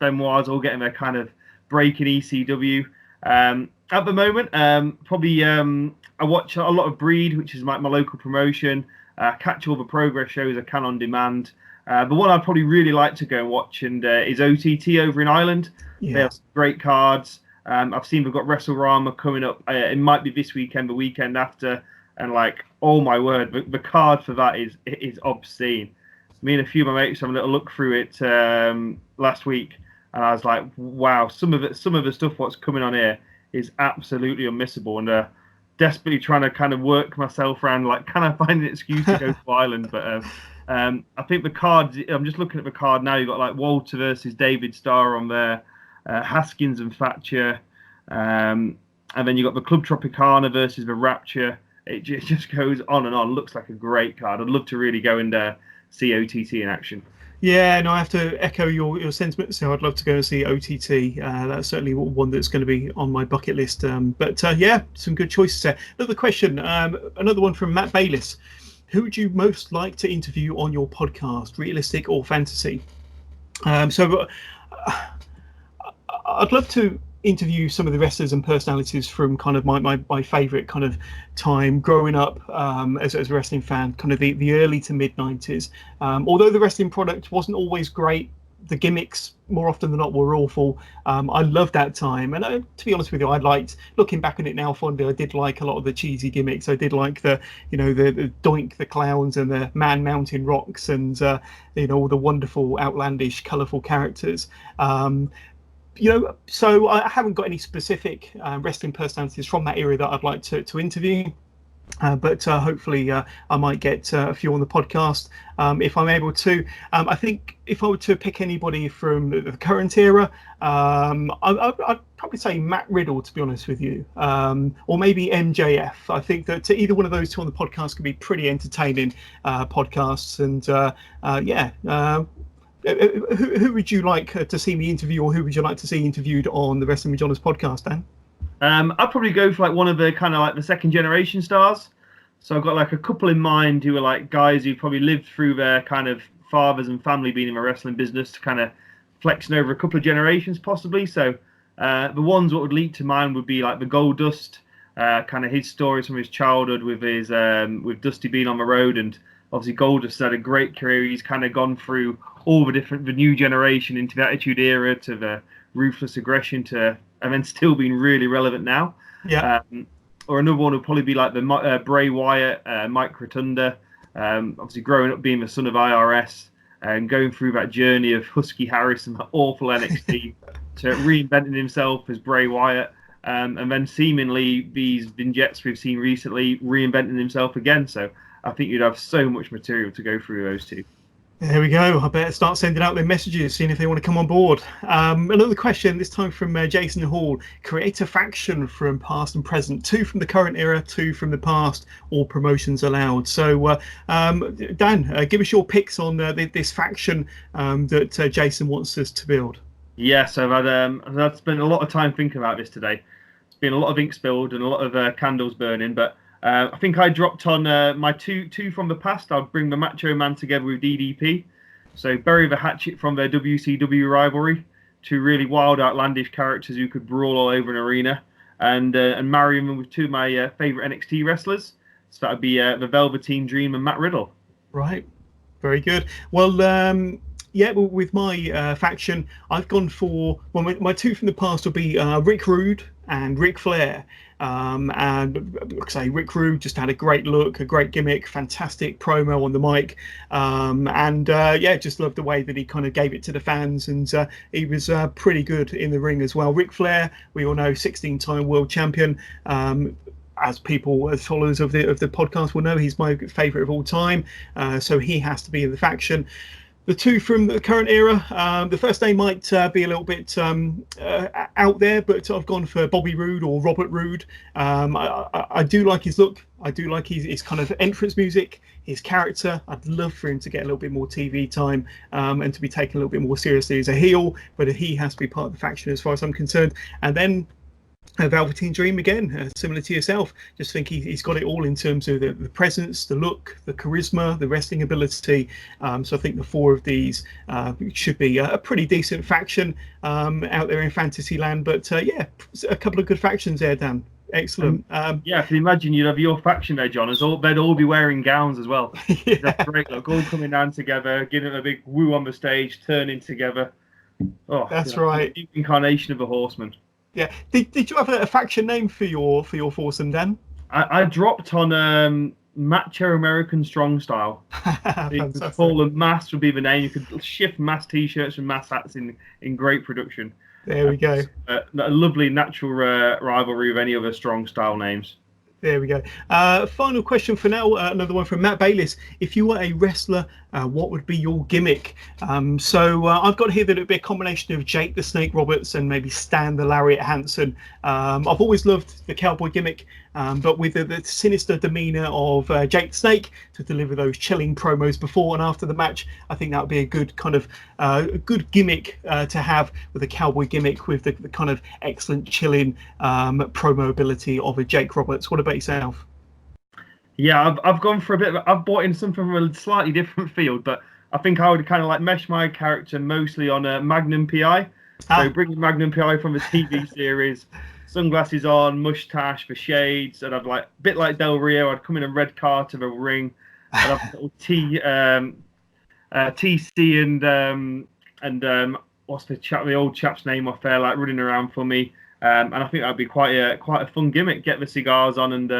Benoits, all getting their kind of break in ECW. At the moment, probably I watch a lot of Breed, which is my local promotion. Catch all the Progress shows I can on demand. The one I'd probably really like to go and watch is OTT over in Ireland. Yeah. They have some great cards. I've seen they've got WrestleRama coming up. It might be this weekend, the weekend after. And oh my word, the card for that is obscene. Me and a few of my mates have a little look through it last week, and I was like, wow, some of the stuff what's coming on here is absolutely unmissable, and desperately trying to kind of work myself around, can I find an excuse to go to Ireland? But I think the cards, I'm just looking at the card now, you've got Walter versus David Starr on there, Haskins and Thatcher, and then you've got the Club Tropicana versus the Rapture. It just goes on and on. Looks like a great card. I'd love to really go and see OTT in action. Yeah, no, I have to echo your sentiments. So I'd love to go and see OTT. That's certainly one that's going to be on my bucket list. Some good choices there. Another question, another one from Matt Bayliss. Who would you most like to interview on your podcast, realistic or fantasy? So I'd love to interview some of the wrestlers and personalities from kind of my favorite kind of time growing up as a wrestling fan, kind of the early to mid 90s. Although the wrestling product wasn't always great, the gimmicks more often than not were awful. I loved that time, and to be honest with you, I liked, looking back on it now fondly, I did like a lot of the cheesy gimmicks. I did like the Doink the Clowns and the Man Mountain Rocks and all the wonderful, outlandish, colourful characters. So I haven't got any specific wrestling personalities from that era that I'd like to interview. But hopefully I might get a few on the podcast if I'm able to. I think if I were to pick anybody from the current era, I'd probably say Matt Riddle, to be honest with you, or maybe MJF. I think that either one of those two on the podcast could be pretty entertaining podcasts. And who would you like to see me interview, or who would you like to see interviewed on the Wrestling with Johners podcast, Dan? I'd probably go for one of the kind of the second generation stars. So I've got a couple in mind who are guys who probably lived through their kind of fathers and family being in the wrestling business, to kind of flexing over a couple of generations possibly. So the ones that would leap to mind would be the Goldust, kind of his stories from his childhood with his with Dusty being on the road, and obviously Goldust had a great career. He's kind of gone through all the new generation into the Attitude Era to the Ruthless Aggression and then still being really relevant now. Yeah. Or another one would probably be the Bray Wyatt, Mike Rotunda, obviously growing up being the son of IRS and going through that journey of Husky Harris and that awful NXT to reinventing himself as Bray Wyatt, and then seemingly these vignettes we've seen recently reinventing himself again. So I think you'd have so much material to go through those two. There we go. I better start sending out their messages, seeing if they want to come on board. Another question, this time from Jason Hall. Create a faction from past and present. 2 from the current era, 2 from the past. All promotions allowed. So, Dan, give us your picks on this faction that Jason wants us to build. Yes, I've spent a lot of time thinking about this today. It's been a lot of ink spilled and a lot of candles burning, but I think I dropped on my two from the past. I'll bring the Macho Man together with DDP. So bury the hatchet from their WCW rivalry. 2 really wild, outlandish characters who could brawl all over an arena. And marry them with 2 of my favourite NXT wrestlers. So that would be the Velveteen Dream and Matt Riddle. Right. Very good. Well, with my faction, I've gone for... Well, my 2 from the past will be Rick Rude and Ric Flair. And like I say, Rick Rude just had a great look, a great gimmick, fantastic promo on the mic, yeah, just loved the way that he kind of gave it to the fans, and he was pretty good in the ring as well. Ric Flair, we all know, 16-time world champion. As followers of the podcast will know, he's my favorite of all time, so he has to be in the faction. The two from the current era, the first name might be a little bit out there, but I've gone for Bobby Roode or Robert Roode. I do like his look. I do like his kind of entrance music, his character. I'd love for him to get a little bit more TV time and to be taken a little bit more seriously as a heel, but he has to be part of the faction as far as I'm concerned. And then Velveteen Dream again, similar to yourself. Just think he's got it all in terms of the presence, the look, the charisma, the wrestling ability. So I think the four of these should be a pretty decent faction out there in Fantasyland. But yeah, a couple of good factions there, Dan. Excellent. Yeah, I can imagine you'd have your faction there, John. They'd all be wearing gowns as well. Yeah. That's great look. All coming down together, giving a big woo on the stage, turning together. Oh, that's right. The incarnation of a horseman. Yeah. Did you have a faction name for your foursome, Dan? I dropped on Macho American Strong Style. Full of Mass would be the name. You could shift Mass T-shirts and Mass hats in great production. There we go. A lovely natural rivalry with any other Strong Style names. There we go. Final question for now. Another one from Matt Bayliss. If you were a wrestler, what would be your gimmick? So I've got here that it would be a combination of Jake the Snake Roberts and maybe Stan the Lariat Hansen. I've always loved the cowboy gimmick, but with the sinister demeanor of Jake the Snake to deliver those chilling promos before and after the match, I think that would be a good kind of good gimmick to have with a cowboy gimmick with the kind of excellent chilling promo ability of a Jake Roberts. What about yourself? Yeah, I've gone for a bit I've brought in something from a slightly different field, but I think I would kind of like mesh my character mostly on a Magnum PI. So bringing Magnum PI from the TV series, sunglasses on, mustache, the shades, and I'd like a bit like Del Rio. I'd come in a red car to the ring, and I'd have a little TC and what's the old chap's name off there, like running around for me. And I think that'd be quite a fun gimmick. Get the cigars on, and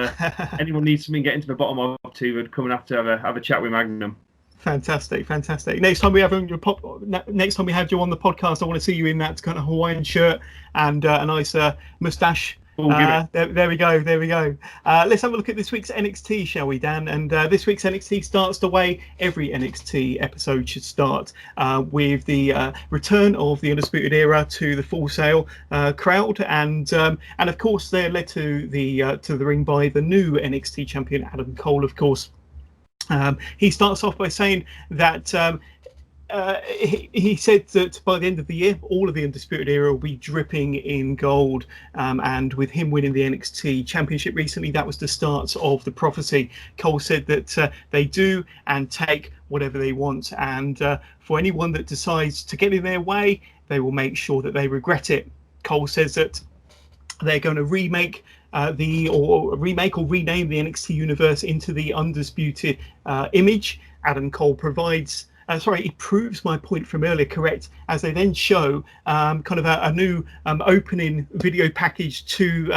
anyone needs something getting to the bottom of to would come and have to have a chat with Magnum. Fantastic. Next time we have you on the podcast, I want to see you in that kind of Hawaiian shirt and a nice moustache. There we go. Let's have a look at this week's NXT, shall we, Dan? And this week's NXT starts the way every NXT episode should start, with the return of the Undisputed Era to the Full Sail crowd, and of course they're led to the ring by the new NXT champion Adam Cole, of course. He starts off by saying that he said that by the end of the year, all of the Undisputed Era will be dripping in gold. And with him winning the NXT Championship recently, that was the start of the prophecy. Cole said that they do and take whatever they want. And for anyone that decides to get in their way, they will make sure that they regret it. Cole says that they're going to remake or rename the NXT universe into the Undisputed image. Adam Cole provides he proves my point from earlier correct, as they then show kind of a new opening video package to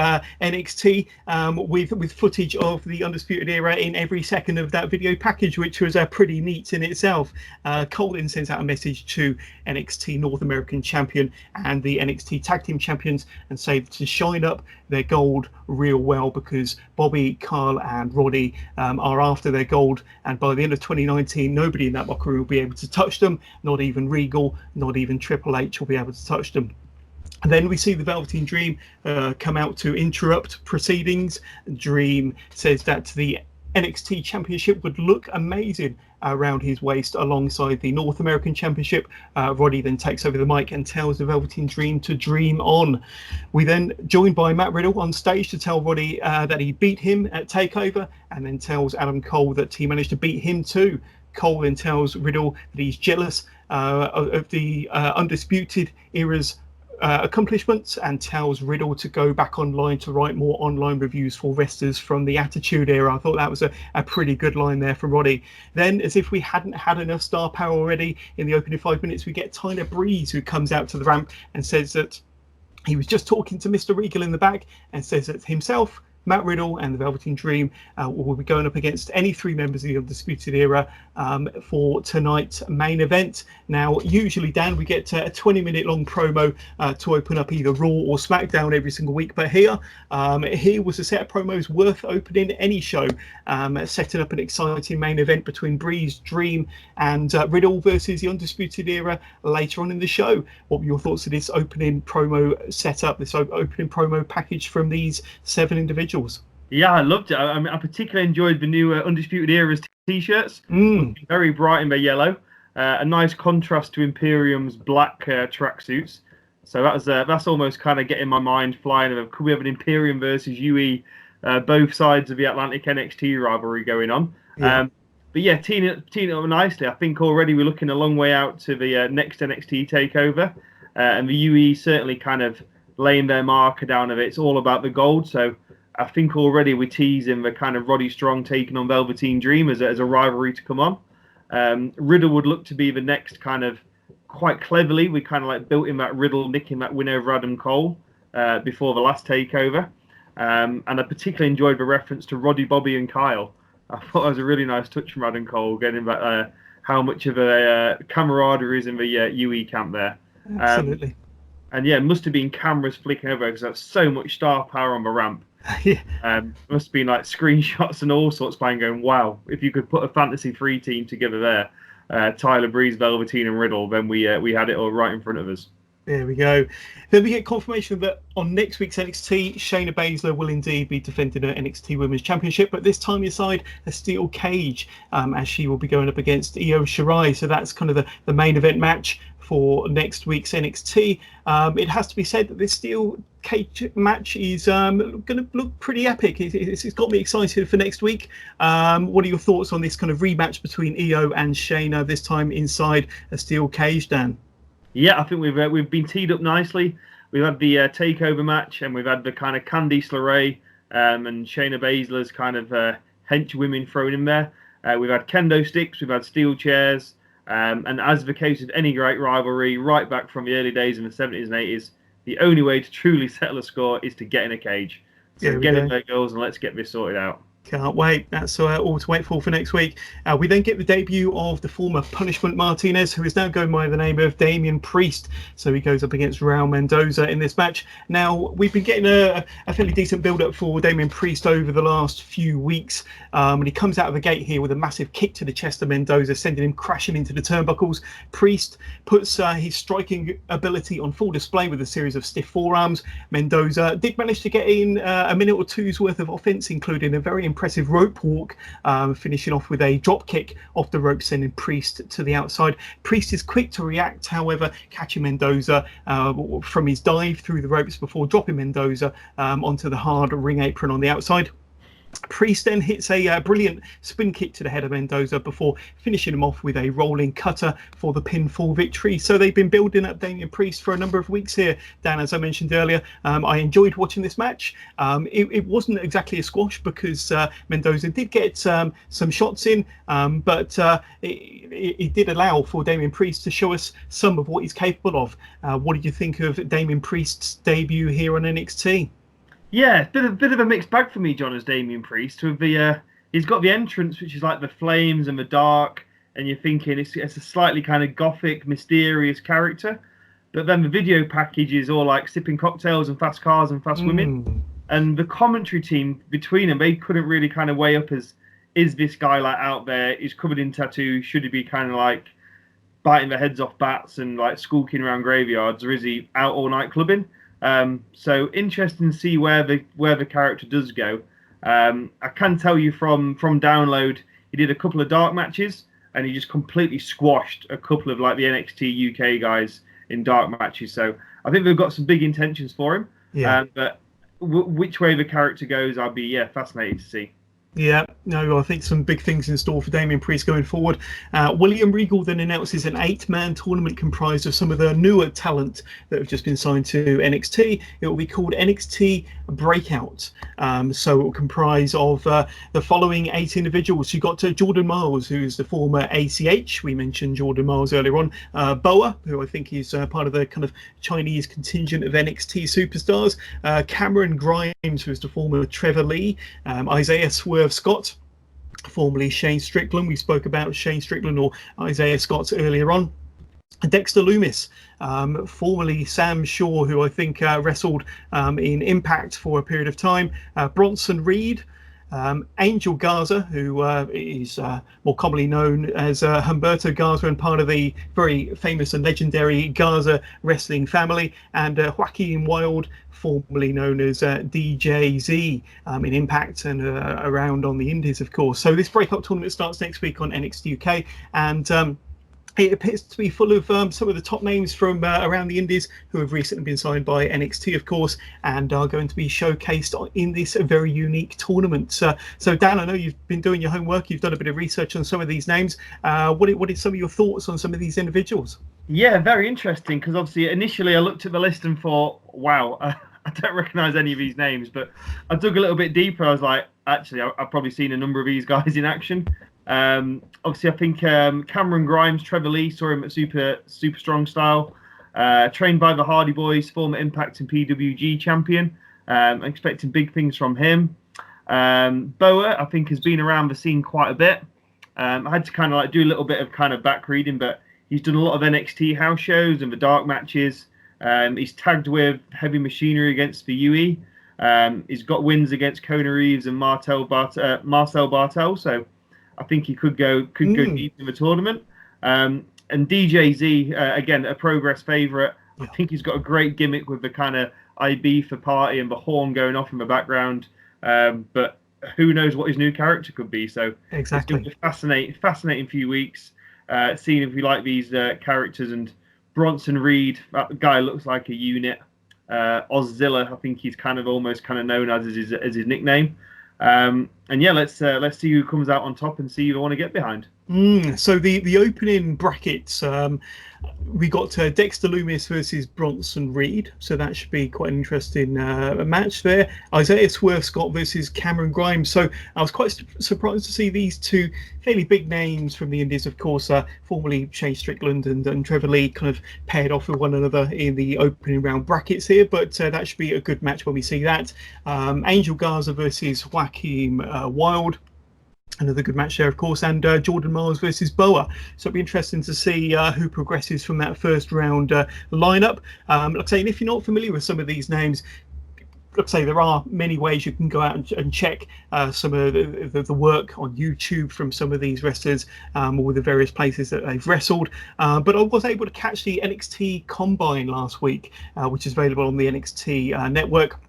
NXT with footage of the Undisputed Era in every second of that video package, which was pretty neat in itself. Cole then sends out a message to NXT North American Champion and the NXT Tag Team Champions and say to shine up their gold real well, because Bobby, Carl and Roddy are after their gold, and by the end of 2019 nobody in that locker room will be able to touch them, not even Regal, not even Triple H will be able to touch them. And then we see the Velveteen Dream come out to interrupt proceedings. Dream says that the NXT Championship would look amazing around his waist alongside the North American Championship. Roddy then takes over the mic and tells the Velveteen Dream to dream on. We then joined by Matt Riddle on stage to tell Roddy that he beat him at TakeOver, and then tells Adam Cole that he managed to beat him too. Cole then tells Riddle that he's jealous of the Undisputed Era's accomplishments, and tells Riddle to go back online to write more online reviews for wrestlers from the Attitude Era. I thought that was a pretty good line there from Roddy. Then, as if we hadn't had enough star power already, in the opening 5 minutes we get Tyler Breeze, who comes out to the ramp and says that He was just talking to Mr. Regal in the back and says that himself, Matt Riddle and the Velveteen Dream will be going up against any 3 members of the Undisputed Era for tonight's main event. Now, usually, Dan, we get a 20-minute long promo to open up either Raw or SmackDown every single week. But here was a set of promos worth opening any show, setting up an exciting main event between Breeze, Dream, and Riddle versus the Undisputed Era later on in the show. What were your thoughts of this opening promo setup, this opening promo package from these 7 individuals? Yeah, I loved it. I mean, I particularly enjoyed the new Undisputed Era's t-shirts. Very bright in their yellow. A nice contrast to Imperium's black tracksuits. So that's almost kind of getting my mind flying. Could we have an Imperium versus UE, both sides of the Atlantic NXT rivalry going on? Yeah. But yeah, teeing it up nicely. I think already we're looking a long way out to the next NXT takeover. And the UE certainly kind of laying their marker down of it. It's all about the gold. So I think already we're teasing the kind of Roddy Strong taking on Velveteen Dream as a rivalry to come on. Riddle would look to be the next kind of, quite cleverly, we kind of like built in that Riddle nicking that win over Adam Cole before the last takeover. And I particularly enjoyed the reference to Roddy, Bobby and Kyle. I thought it was a really nice touch from Adam Cole, getting that how much of a camaraderie is in the UE camp there. Absolutely. And yeah, it must have been cameras flicking over because that's so much star power on the ramp. Yeah. Must have been like screenshots and all sorts playing going, wow, if you could put a fantasy 3 team together there, Tyler Breeze, Velveteen and Riddle, then we had it all right in front of us. There we go. Then we get confirmation that on next week's NXT, Shayna Baszler will indeed be defending her NXT Women's Championship, but this time inside a steel cage, as she will be going up against Io Shirai. So that's kind of the main event match for next week's NXT. It has to be said that this steel cage match is going to look pretty epic. It's got me excited for next week. What are your thoughts on this kind of rematch between Io and Shayna, this time inside a steel cage, Dan? Yeah, I think we've been teed up nicely. We've had the takeover match, and we've had the kind of Candice LeRae and Shayna Baszler's kind of hench women thrown in there. We've had kendo sticks, we've had steel chairs, and as the case of any great rivalry, right back from the early days in the 70s and 80s, the only way to truly settle a score is to get in a cage. So get in there, girls, and let's get this sorted out. Can't wait. That's all to wait for next week. We then get the debut of the former Punishment Martinez, who is now going by the name of Damian Priest. So he goes up against Raul Mendoza in this match. Now, we've been getting a fairly decent build-up for Damian Priest over the last few weeks. And he comes out of the gate here with a massive kick to the chest of Mendoza, sending him crashing into the turnbuckles. Priest puts his striking ability on full display with a series of stiff forearms. Mendoza did manage to get in a minute or two's worth of offense, including a very impressive rope walk, finishing off with a drop kick off the rope, sending Priest to the outside. Priest is quick to react, however, catching Mendoza from his dive through the ropes before dropping Mendoza onto the hard ring apron on the outside. Priest then hits a brilliant spin kick to the head of Mendoza before finishing him off with a rolling cutter for the pinfall victory. So they've been building up Damian Priest for a number of weeks here, Dan, as I mentioned earlier. I enjoyed watching this match. It wasn't exactly a squash because Mendoza did get some shots in, but it did allow for Damian Priest to show us some of what he's capable of. What did you think of Damian Priest's debut here on NXT? Yeah, bit of a mixed bag for me, John, as Damian Priest. With he's got the entrance, which is like the flames and the dark, and you're thinking it's a slightly kind of gothic, mysterious character. But then the video package is all like sipping cocktails and fast cars and fast women. And the commentary team between them, they couldn't really kind of weigh up is this guy like out there? He's covered in tattoos. Should he be kind of like biting the heads off bats and like skulking around graveyards, or is he out all night clubbing? So interesting to see where the character does go. I can tell you from download, he did a couple of dark matches and he just completely squashed a couple of like the NXT UK guys in dark matches. So I think they've got some big intentions for him. Yeah. But which way the character goes, I'll be fascinated to see. Yeah, no, I think some big things in store for Damien Priest going forward. William Regal then announces an 8-man tournament comprised of some of the newer talent that have just been signed to NXT. It will be called NXT Breakout. So it will comprise of the following 8 individuals. You got Jordan Miles, who's the former ACH. We mentioned Jordan Miles earlier on. Boa, who I think is part of the kind of Chinese contingent of NXT superstars. Cameron Grimes, who's the former Trevor Lee. Isaiah Swerve Scott, formerly Shane Strickland. We spoke about Shane Strickland or Isaiah Scott earlier on. Dexter Loomis, formerly Sam Shaw, who I think wrestled in Impact for a period of time. Bronson Reed. Angel Garza, who is more commonly known as Humberto Garza and part of the very famous and legendary Garza wrestling family, and Joaquin Wilde, formerly known as DJZ in Impact and around on the Indies, of course. So this breakout tournament starts next week on NXT UK, and it appears to be full of some of the top names from around the Indies who have recently been signed by NXT, of course, and are going to be showcased in this very unique tournament. So, Dan, I know you've been doing your homework. You've done a bit of research on some of these names. What are some of your thoughts on some of these individuals? Yeah, very interesting, because obviously initially I looked at the list and thought, wow, I don't recognise any of these names, but I dug a little bit deeper. I was like, actually, I've probably seen a number of these guys in action. Obviously, I think Cameron Grimes, Trevor Lee, saw him at Super Strong Style. Trained by the Hardy Boys, former Impact and PWG champion. Expecting big things from him. Boa, I think, has been around the scene quite a bit. I had to kind of like do a little bit of kind of back reading, but he's done a lot of NXT house shows and the dark matches. He's tagged with Heavy Machinery against the UE. He's got wins against Kona Reeves and Marcel Bartel. So I think he could go deep in the tournament. And DJZ, again, a Progress favourite. I think he's got a great gimmick with the kind of IB for party and the horn going off in the background. But who knows what his new character could be. So exactly, it's going to be fascinating few weeks, seeing if we like these characters. And Bronson Reed, that guy looks like a unit. Ozzilla, I think he's kind of almost known as his nickname. And yeah, let's see who comes out on top and see who I want to get behind. So the opening brackets, we got Dexter Loomis versus Bronson Reed, so that should be quite an interesting match there. Isaiah Swerve Scott versus Cameron Grimes. So I was quite surprised to see these two fairly big names from the Indies, of course, formerly Shane Strickland and Trevor Lee, kind of paired off with one another in the opening round brackets here, but that should be a good match when we see that. Angel Garza versus Joaquin Wilde. Another good match there, of course, and Jordan Miles versus Boa. So it'll be interesting to see who progresses from that first round lineup. Like I say, and if you're not familiar with some of these names, like I say, there are many ways you can go out and check some of the work on YouTube from some of these wrestlers or the various places that they've wrestled. But I was able to catch the NXT Combine last week, which is available on the NXT network,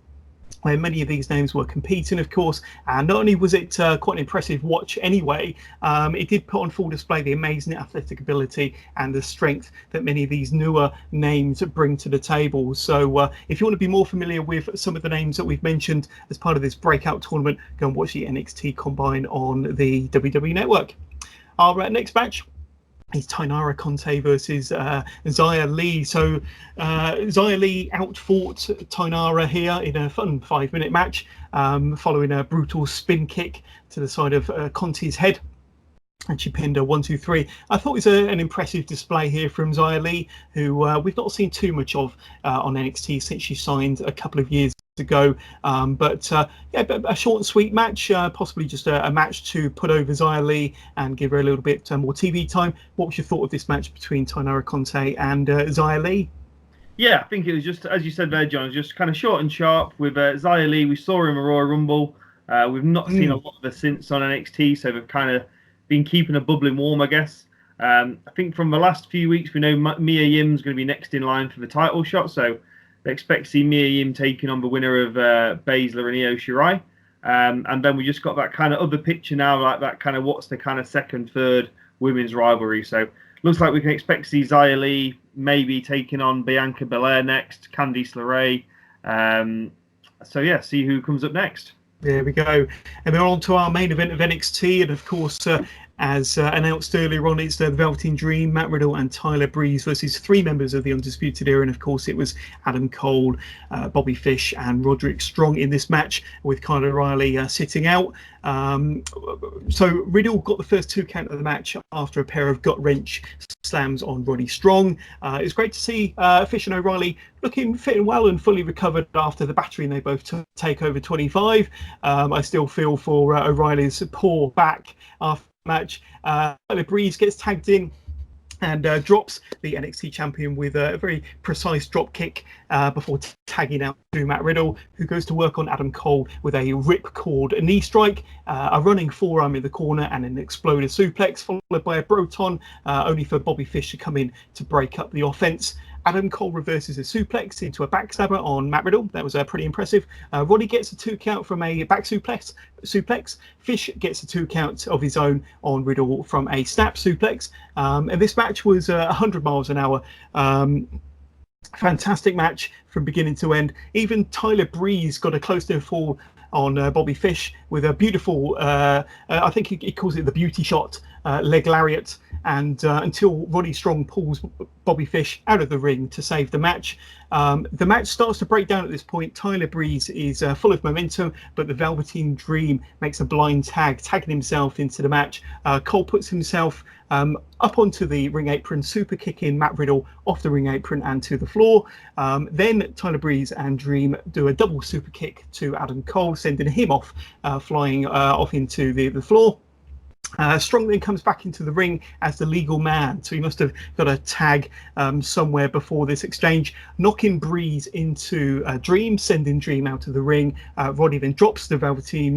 where many of these names were competing, of course. And not only was it quite an impressive watch anyway, it did put on full display the amazing athletic ability and the strength that many of these newer names bring to the table. So if you want to be more familiar with some of the names that we've mentioned as part of this breakout tournament, go and watch the NXT Combine on the WWE Network. Our next match is Tainara Conte versus Xia Li. So Xia Li outfought Tainara here in a fun 5-minute match, following a brutal spin kick to the side of Conte's head. And she pinned her 1, 2, 3. I thought it was an impressive display here from Xia Li, who we've not seen too much of on NXT since she signed a couple of years ago. But a short and sweet match, possibly just a match to put over Xia Li and give her a little bit more TV time. What was your thought of this match between Tainara Conte and Xia Li? Yeah, I think it was just, as you said there, John, just kind of short and sharp with Xia Li. We saw her in the Royal Rumble. We've not seen a lot of her since on NXT, so they've kind of been keeping her bubbling warm, I guess. I think from the last few weeks, we know Mia Yim's going to be next in line for the title shot, so they expect to see Mia Yim taking on the winner of Baszler and Io Shirai. And then we just got that kind of other picture now, like that kind of what's the kind of second, third women's rivalry. So looks like we can expect to see Xia Li maybe taking on Bianca Belair next, Candice LeRae. So yeah, see who comes up next. There we go. And then on to our main event of NXT. And of course, as announced earlier on, it's the Velveteen Dream, Matt Riddle and Tyler Breeze versus 3 members of the Undisputed Era. And of course, it was Adam Cole, Bobby Fish and Roderick Strong in this match, with Kyle O'Reilly sitting out. So Riddle got the first 2 count of the match after a pair of gut wrench slams on Roddy Strong. It's great to see Fish and O'Reilly looking fit and well and fully recovered after the battering they both took TakeOver 25. I still feel for O'Reilly's poor back after the match. Tyler Breeze gets tagged in and drops the NXT champion with a very precise drop kick before tagging out to Matt Riddle, who goes to work on Adam Cole with a ripcord knee strike, a running forearm in the corner, and an exploder suplex, followed by a Broton, only for Bobby Fish to come in to break up the offense. Adam Cole reverses a suplex into a backstabber on Matt Riddle. That was pretty impressive. Roddy gets a 2 count from a back suplex. Fish gets a 2 count of his own on Riddle from a snap suplex. And this match was 100 miles an hour. Fantastic match from beginning to end. Even Tyler Breeze got a close near fall on Bobby Fish with a beautiful, I think he calls it the beauty shot, leg lariat, and until Roddy Strong pulls Bobby Fish out of the ring to save the match. The match starts to break down at this point. Tyler Breeze is full of momentum, but the Velveteen Dream makes a blind tagging himself into the match. Cole puts himself up onto the ring apron, super kicking Matt Riddle off the ring apron and to the floor. Then Tyler Breeze and Dream do a double super kick to Adam Cole, sending him off, flying off into the floor. Strong then comes back into the ring as the legal man, so he must have got a tag somewhere before this exchange, knocking Breeze into Dream, sending Dream out of the ring. Roddy then drops the Velveteen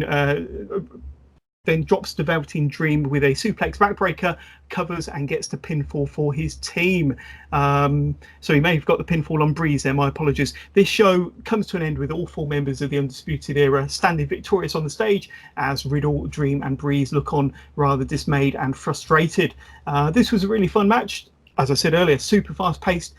Dream with a suplex backbreaker, covers and gets the pinfall for his team. So he may have got the pinfall on Breeze there, my apologies. This show comes to an end with all 4 members of the Undisputed Era standing victorious on the stage as Riddle, Dream and Breeze look on rather dismayed and frustrated. This was a really fun match. As I said earlier, super fast paced,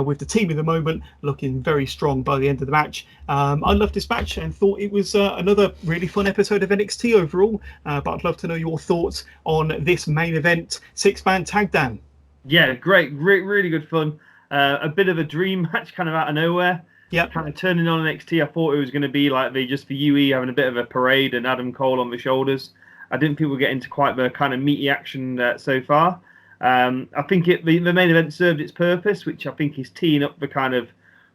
with the team in the moment looking very strong by the end of the match. I loved this match and thought it was another really fun episode of NXT overall. But I'd love to know your thoughts on this main event 6-man tag, Dan. Yeah, great, really good fun. A bit of a dream match, kind of out of nowhere. Yep. Kind of turning on NXT, I thought it was going to be like just for UE having a bit of a parade and Adam Cole on the shoulders. I didn't think we'd get into quite the kind of meaty action so far. I think the main event served its purpose, which I think is teeing up the kind of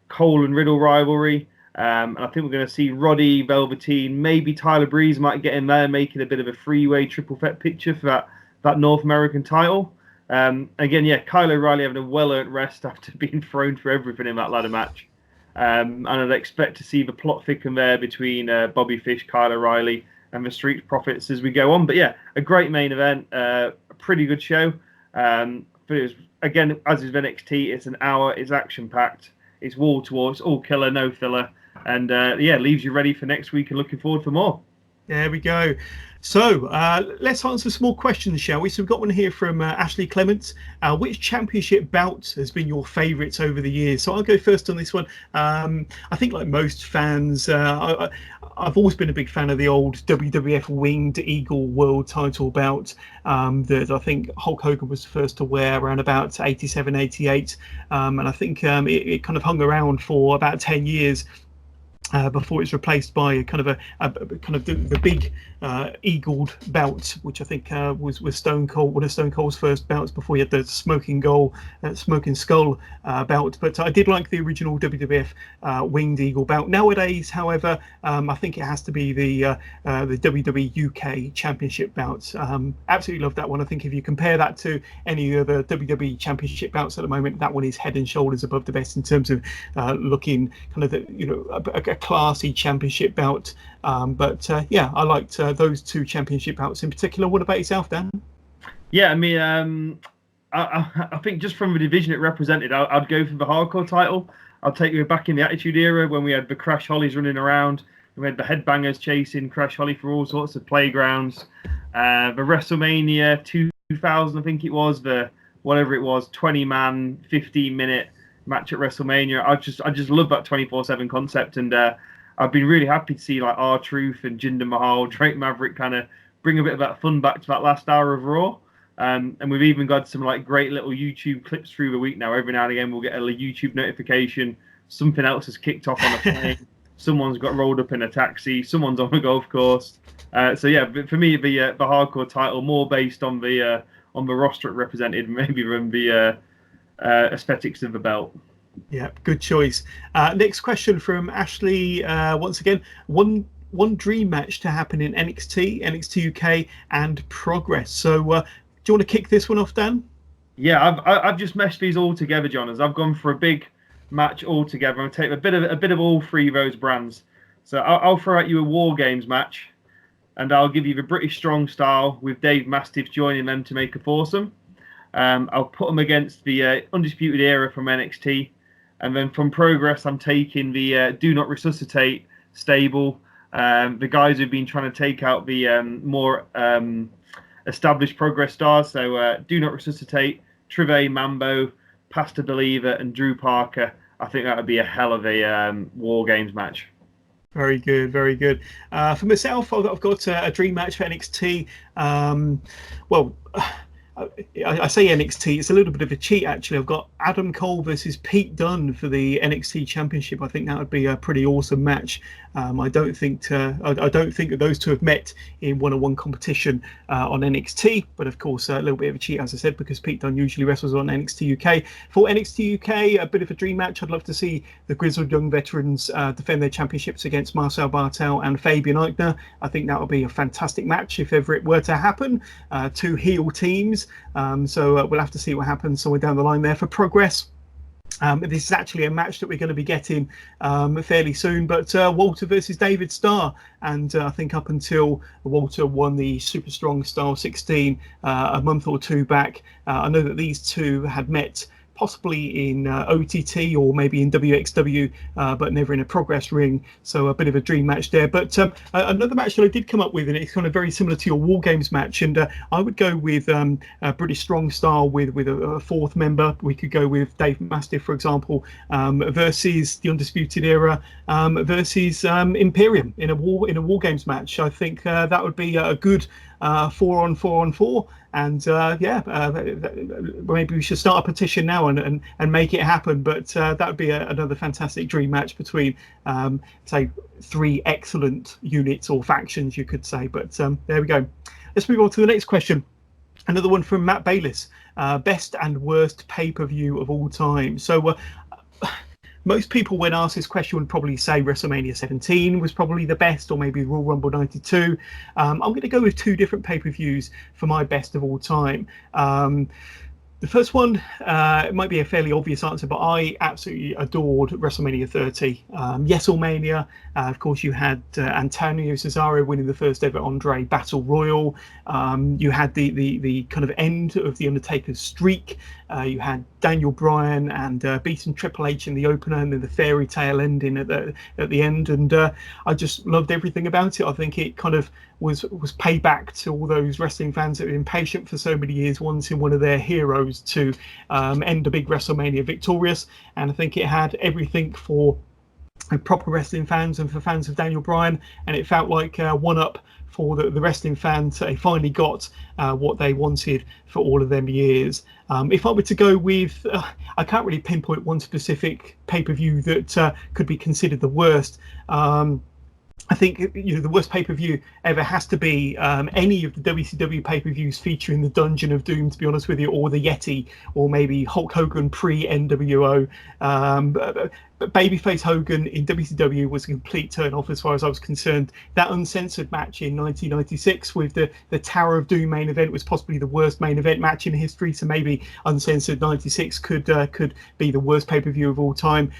Cole and Riddle rivalry. And I think we're going to see Roddy, Velveteen, maybe Tyler Breeze might get in there, making a bit of a freeway triple threat picture for that North American title. Again, yeah, Kyle O'Reilly having a well-earned rest after being thrown for everything in that ladder match. And I'd expect to see the plot thicken there between Bobby Fish, Kyle O'Reilly, and the Street Profits as we go on. But yeah, a great main event, a pretty good show. But it was, again, as is NXT, it's an hour, it's action-packed, it's wall to wall, it's all killer, no filler, and yeah, leaves you ready for next week and looking forward for more. There we go. So let's answer some more questions, shall we? So we've got one here from Ashley Clements. Which championship bout has been your favourite over the years? So I'll go first on this one. I think like most fans, I've always been a big fan of the old WWF Winged Eagle World Title bout that I think Hulk Hogan was the first to wear around about 87, 88. And I think it kind of hung around for about 10 years. Before it's replaced by a kind of the big eagled belt, which I think was Stone Cold, one of Stone Cold's first bouts before he had the smoking skull belt. But I did like the original WWF Winged Eagle belt. Nowadays, however, I think it has to be the WWE UK Championship bout. Absolutely love that one. I think if you compare that to any other WWE Championship bouts at the moment, that one is head and shoulders above the best in terms of looking kind of a classy championship bout. But yeah, I liked those 2 championship bouts in particular. What about yourself, Dan? Yeah, I mean, I think just from the division it represented, I'd go for the hardcore title. I'll take you back in the Attitude Era when we had the Crash Hollies running around. We had the Headbangers chasing Crash Holly for all sorts of playgrounds. The WrestleMania 2000, I think it was, the whatever it was, 20-man, 15-minute match at WrestleMania. I just love that 24/7 concept, and I've been really happy to see like R-Truth and Jinder Mahal, Drake Maverick kind of bring a bit of that fun back to that last hour of Raw. And we've even got some like great little YouTube clips through the week now. Every now and again, we'll get a YouTube notification. Something else has kicked off on a plane. Someone's got rolled up in a taxi. Someone's on a golf course. So yeah, for me, the hardcore title more based on the roster it represented, maybe than the aesthetics of the belt. Yeah, good choice. Next question from Ashley. Once again, one dream match to happen in NXT, NXT UK, and Progress. So, do you want to kick this one off, Dan? Yeah, I've just meshed these all together, John. As I've gone for a big match all together. I'm take a bit of all three of those brands. So I'll throw at you a War Games match, and I'll give you the British Strong Style with Dave Mastiff joining them to make a foursome. I'll put them against the Undisputed Era from NXT, and then from Progress, I'm taking the Do Not Resuscitate stable. The guys who've been trying to take out the more established Progress stars. So Do Not Resuscitate, Trivet, Mambo, Pastor Believer, and Drew Parker. I think that would be a hell of a War Games match. Very good, very good. For myself, I've got a dream match for NXT. Well, I say NXT, it's a little bit of a cheat actually. I've got Adam Cole versus Pete Dunne for the NXT Championship. I think that would be a pretty awesome match. I don't think that those two have met in one-on-one competition on NXT, but of course a little bit of a cheat, as I said, because Pete Dunne usually wrestles on NXT UK. For NXT UK, a bit of a dream match. I'd love to see the Grizzled Young Veterans defend their championships against Marcel Bartel and Fabian Eichner. I think that would be a fantastic match if ever it were to happen. Two heel teams. So we'll have to see what happens somewhere down the line there. For Progress, this is actually a match that we're going to be getting fairly soon, but Walter versus David Starr, and I think up until Walter won the Super Strong Style 16 a month or two back, I know that these two had met possibly in OTT or maybe in WXW, but never in a Progress ring. So a bit of a dream match there. But another match that I did come up with, and it's kind of very similar to your War Games match, and I would go with British Strong Style with a fourth member. We could go with Dave Mastiff, for example, versus the Undisputed Era versus Imperium in a War Games match. I think that would be a good 4-on-4-on-4, and maybe we should start a petition now and make it happen. But that would be another fantastic dream match between say three excellent units or factions, you could say. But there we go. Let's move on to the next question. Another one from Matt Bayliss. Best and worst pay-per-view of all time. So most people, when asked this question, would probably say WrestleMania 17 was probably the best, or maybe Royal Rumble 92. I'm going to go with two different pay-per-views for my best of all time. The first one, it might be a fairly obvious answer, but I absolutely adored WrestleMania 30. Yeselmania, of course, you had Antonio Cesaro winning the first ever Andre Battle Royal. You had the kind of end of the Undertaker's streak. You had Daniel Bryan and beating Triple H in the opener, and then the fairy tale ending at the end. And I just loved everything about it. I think it kind of was payback to all those wrestling fans that have been patient for so many years, wanting one of their heroes to end a big WrestleMania victorious. And I think it had everything for proper wrestling fans and for fans of Daniel Bryan, and it felt like one up for the wrestling fans. They finally got what they wanted for all of them years. If I were to go with, I can't really pinpoint one specific pay-per-view that could be considered the worst. I think the worst pay-per-view ever has to be any of the WCW pay-per-views featuring the Dungeon of Doom, to be honest with you, or the Yeti, or maybe Hulk Hogan pre-NWO. But babyface Hogan in WCW was a complete turn-off as far as I was concerned. That uncensored match in 1996 with the Tower of Doom main event was possibly the worst main event match in history. So maybe uncensored 96 could be the worst pay-per-view of all time.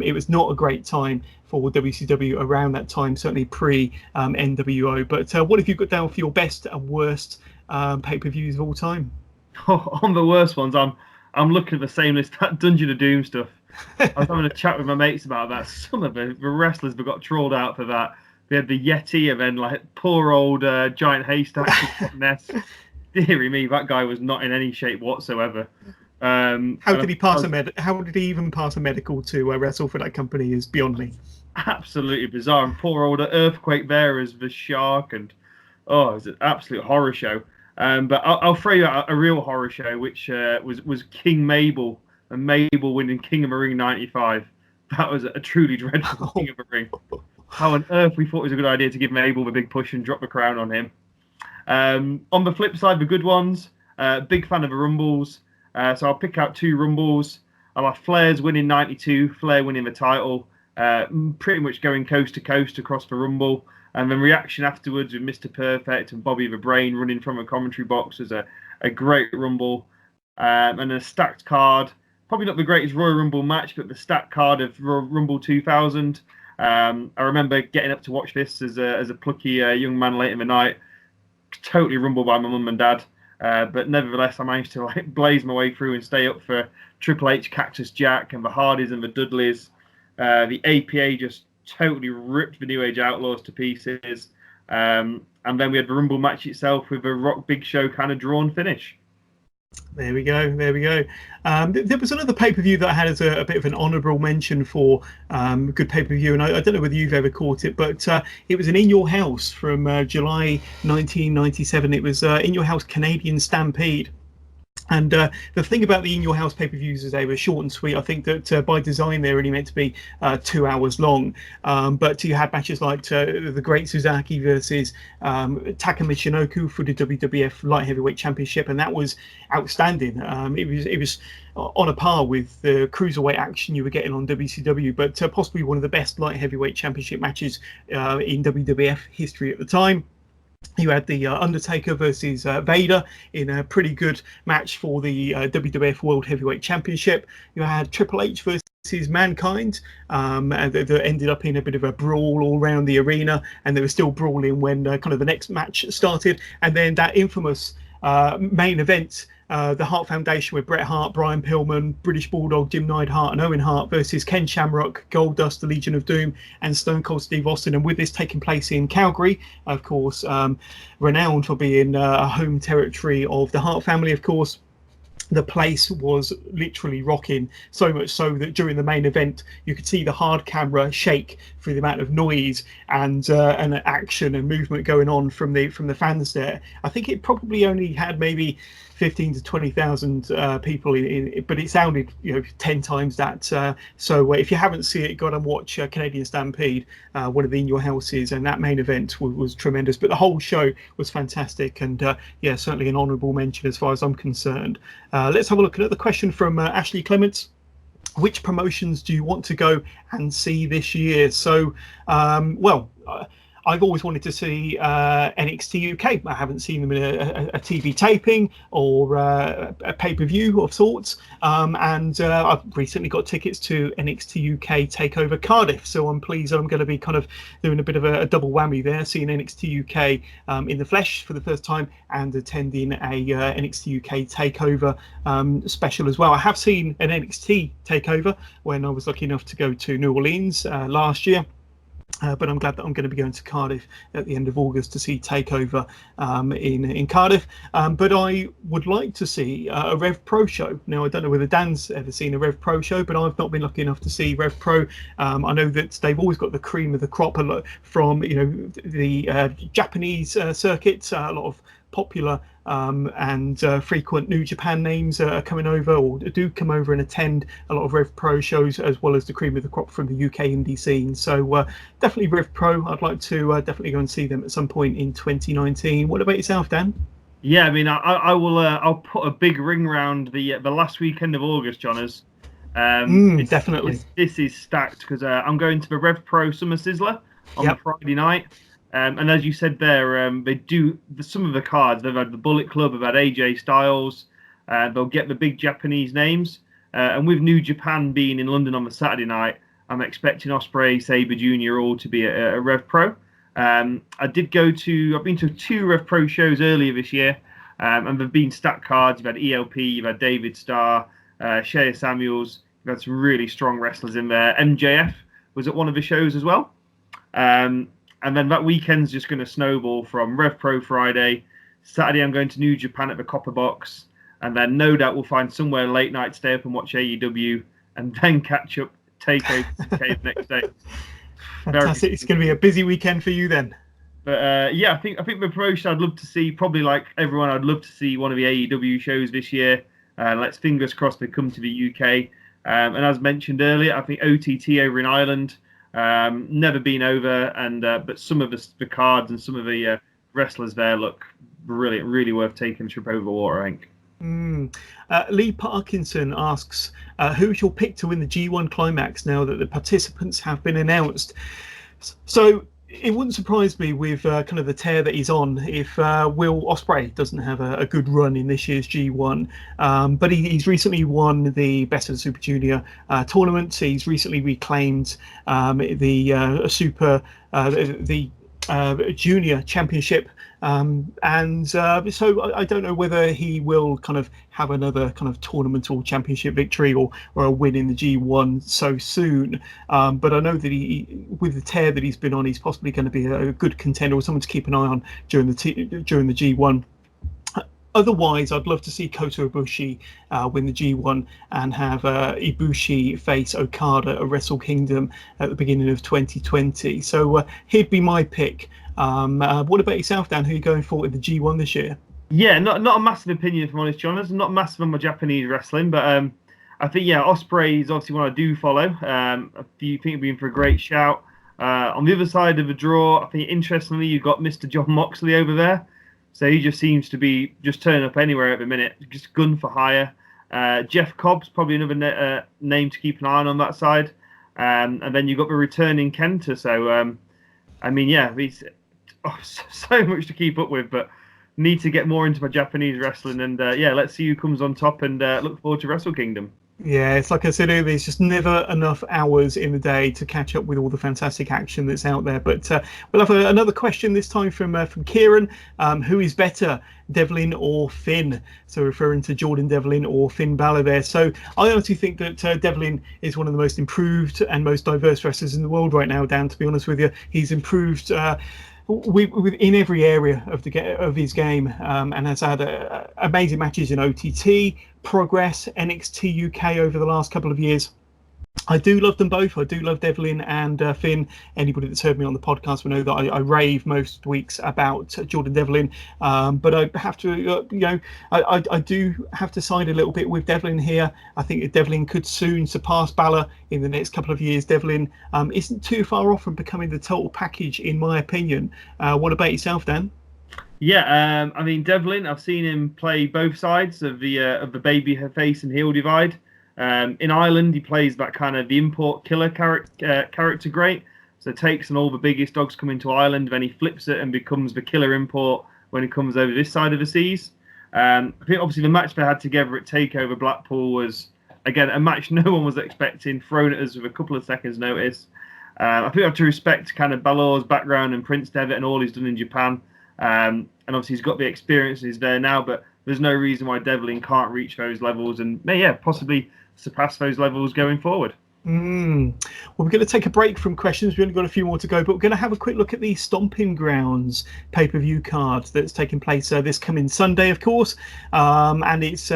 It was not a great time for WCW around that time, certainly pre-NWO. But what have you got down for your best and worst pay-per-views of all time? On the worst ones, I'm looking at the same list, that Dungeon of Doom stuff. I was having a chat with my mates about that. Some of the wrestlers that got trawled out for that. They had the Yeti, and then like poor old giant haystack nest. Deary me, that guy was not in any shape whatsoever. How did he even pass a medical to wrestle for that company is beyond me. absolutely bizarre. And poor old Earthquake there as the shark, and oh, it was an absolute horror show. But I'll throw you out a real horror show, which was King Mabel, and Mabel winning King of the Ring '95. That was a truly dreadful King of the Ring. How on earth we thought it was a good idea to give Mabel the big push and drop the crown on him. On the flip side, the good ones, big fan of the Rumbles. So I'll pick out 2 Rumbles. I'll have Flair's winning 92, Flair winning the title, pretty much going coast to coast across the Rumble. And then reaction afterwards with Mr. Perfect and Bobby the Brain running from a commentary box was a great Rumble. And a stacked card. Probably not the greatest Royal Rumble match, but the stacked card of Rumble 2000. I remember getting up to watch this as a plucky young man late in the night. Totally rumbled by my mum and dad. But nevertheless, I managed to blaze my way through and stay up for Triple H, Cactus Jack, and the Hardys and the Dudleys. The APA just totally ripped the New Age Outlaws to pieces. And then we had the Rumble match itself with a Rock Big Show kind of drawn finish. There we go. There was another pay-per-view that I had as a bit of an honourable mention for good pay-per-view, and I don't know whether you've ever caught it, but it was an In Your House from July 1997. It was In Your House Canadian Stampede. And the thing about the In Your House pay-per-views is they were short and sweet. I think that by design they're only meant to be 2 hours long. But you had matches like the Great Suzaki versus Taka Michinoku for the WWF Light Heavyweight Championship, and that was outstanding. It was on a par with the cruiserweight action you were getting on WCW, but possibly one of the best Light Heavyweight Championship matches in WWF history at the time. You had the Undertaker versus Vader in a pretty good match for the WWF World Heavyweight Championship. You had Triple H versus Mankind, and that ended up in a bit of a brawl all around the arena, and they were still brawling when kind of the next match started. And then that infamous main event, the Hart Foundation with Bret Hart, Brian Pillman, British Bulldog, Jim Neidhart and Owen Hart versus Ken Shamrock, Goldust, the Legion of Doom and Stone Cold Steve Austin. And with this taking place in Calgary, of course, renowned for being a home territory of the Hart family, of course, the place was literally rocking, so much so that during the main event you could see the hard camera shake through the amount of noise and action and movement going on from the fans there. I think it probably only had maybe 15 to 20,000 people in, but it sounded 10 times that. So if you haven't seen it, go and watch Canadian Stampede, one of the In Your Houses, and that main event was tremendous. But the whole show was fantastic, and yeah, certainly an honourable mention as far as I'm concerned. Let's have a look at another question from Ashley Clements. Which promotions do you want to go and see this year? So, I've always wanted to see NXT UK. I haven't seen them in a TV taping or a pay-per-view of sorts. And I've recently got tickets to NXT UK TakeOver Cardiff. So I'm pleased I'm going to be kind of doing a bit of a double whammy there, seeing NXT UK in the flesh for the first time and attending a NXT UK TakeOver special as well. I have seen an NXT TakeOver when I was lucky enough to go to New Orleans last year. But I'm glad that I'm going to be going to Cardiff at the end of August to see TakeOver in Cardiff. But I would like to see a Rev Pro show. Now, I don't know whether Dan's ever seen a Rev Pro show, but I've not been lucky enough to see Rev Pro. I know that they've always got the cream of the crop from the Japanese circuit. A lot of popular and frequent New Japan names are coming over or do come over and attend a lot of Rev Pro shows, as well as the cream of the crop from the UK indie scene. So definitely Rev Pro. I'd like to definitely go and see them at some point in 2019. What about yourself, Dan? Yeah, I mean, I will. I'll put a big ring round the last weekend of August, Johners. Definitely. This is stacked because I'm going to the Rev Pro Summer Sizzler on the Friday night. And as you said there, they do some of the cards. They've had the Bullet Club, they've had AJ Styles. They'll get the big Japanese names. And with New Japan being in London on the Saturday night, I'm expecting Ospreay, Sabre Jr. all to be a Rev Pro. I've been to 2 Rev Pro shows earlier this year, and they've been stacked cards. You've had ELP, you've had David Starr, Shea Samuels. You've had some really strong wrestlers in there. MJF was at one of the shows as well. And then that weekend's just going to snowball from Rev Pro Friday. Saturday, I'm going to New Japan at the Copper Box. And then no doubt we'll find somewhere late night, stay up and watch AEW, and then catch up TakeOver UK the next day. Fantastic. It's going to be a busy weekend for you then. But yeah, I think the promotion I'd love to see, probably like everyone, I'd love to see one of the AEW shows this year. Let's fingers crossed they come to the UK. And as mentioned earlier, I think OTT over in Ireland, never been over, and but some of the cards and some of the wrestlers there look brilliant, really worth taking a trip over the water, I think. Lee Parkinson asks, who's your pick to win the G1 Climax now that the participants have been announced? So it wouldn't surprise me with kind of the tear that he's on if Will Ospreay doesn't have a good run in this year's G1. But he's recently won the Best of the Super Junior tournament. He's recently reclaimed the Junior Championship. And so I don't know whether he will kind of have another kind of tournament or championship victory or a win in the G1 so soon. But I know that he, with the tear that he's been on, he's possibly going to be a good contender or someone to keep an eye on during the G1. Otherwise, I'd love to see Kota Ibushi win the G1 and have Ibushi face Okada at Wrestle Kingdom at the beginning of 2020. So he'd be my pick. What about yourself, Dan? Who are you going for in the G1 this year? Yeah, not a massive opinion, if I'm honest, John. I'm not massive on my Japanese wrestling, but I think, yeah, Ospreay is obviously one I do follow. I think he'd be in for a great shout. On the other side of the draw, I think, interestingly, you've got Mr. John Moxley over there. So he just seems to be just turning up anywhere at the minute, just gun for hire. Jeff Cobb's probably another name to keep an eye on that side. And then you've got the returning Kenta. So, I mean, yeah, he's so much to keep up with, but need to get more into my Japanese wrestling. And, yeah, let's see who comes on top and look forward to Wrestle Kingdom. Yeah, it's like I said earlier, there's just never enough hours in the day to catch up with all the fantastic action that's out there. But we'll have another question this time from Kieran. Who is better, Devlin or Finn? So referring to Jordan Devlin or Finn Balor there. So I honestly think that Devlin is one of the most improved and most diverse wrestlers in the world right now, Dan, to be honest with you. He's improved in every area of his game, and has had amazing matches in OTT, Progress, NXT UK over the last couple of years. I do love them both. I do love Devlin and Finn. Anybody that's heard me on the podcast will know that I rave most weeks about Jordan Devlin. But I have to, I do have to side a little bit with Devlin here. I think that Devlin could soon surpass Balor in the next couple of years. Devlin isn't too far off from becoming the total package, in my opinion. What about yourself, Dan? Yeah, I mean, Devlin, I've seen him play both sides of the baby face and heel divide. In Ireland, he plays that kind of the import killer character great. So takes on all the biggest dogs coming to Ireland, then he flips it and becomes the killer import when he comes over this side of the seas. I think obviously the match they had together at TakeOver Blackpool was, again, a match no one was expecting, thrown at us with a couple of seconds' notice. I think we have to respect kind of Balor's background and Prince Devitt and all he's done in Japan. And obviously he's got the experience, he's there now, but there's no reason why Devlin can't reach those levels and possibly surpass those levels going forward. Well, we're going to take a break from questions. We've only got a few more to go, but we're going to have a quick look at the Stomping Grounds pay-per-view card that's taking place this coming Sunday, of course. And it's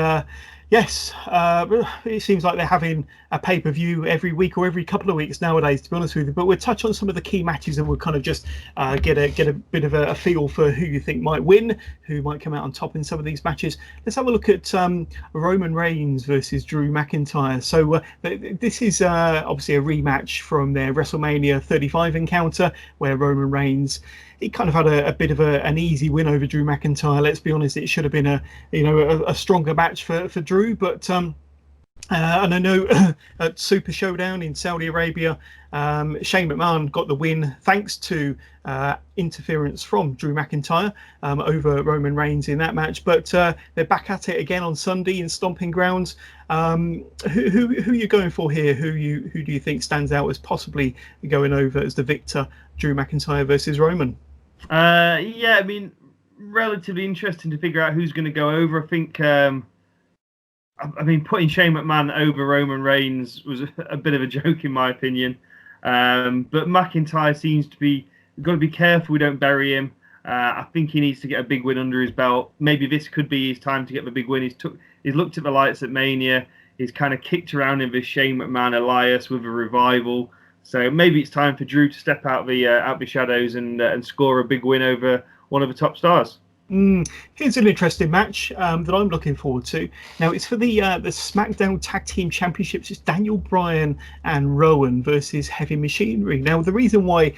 it seems like they're having a pay-per-view every week or every couple of weeks nowadays, to be honest with you. But we'll touch on some of the key matches and we'll kind of just get a bit of a feel for who you think might win, who might come out on top in some of these matches. Let's have a look at Roman Reigns versus Drew McIntyre. So this is obviously a rematch from their WrestleMania 35 encounter, where Roman Reigns, he kind of had a bit of an easy win over Drew McIntyre. Let's be honest, it should have been a stronger match for Drew. But and I know at Super Showdown in Saudi Arabia, Shane McMahon got the win thanks to interference from Drew McIntyre over Roman Reigns in that match. But they're back at it again on Sunday in Stomping Grounds. Who are you going for here? Who do you think stands out as possibly going over as the victor? Drew McIntyre versus Roman. I mean, relatively interesting to figure out who's going to go over. I think, putting Shane McMahon over Roman Reigns was a bit of a joke in my opinion. But McIntyre seems to be, we've got to be careful we don't bury him. I think he needs to get a big win under his belt. Maybe this could be his time to get the big win. He's looked at the lights at Mania. He's kind of kicked around in this Shane McMahon Elias with a revival. So maybe it's time for Drew to step out the shadows and score a big win over one of the top stars. Here's an interesting match that I'm looking forward to. Now, it's for the SmackDown Tag Team Championships. It's Daniel Bryan and Rowan versus Heavy Machinery. Now, the reason why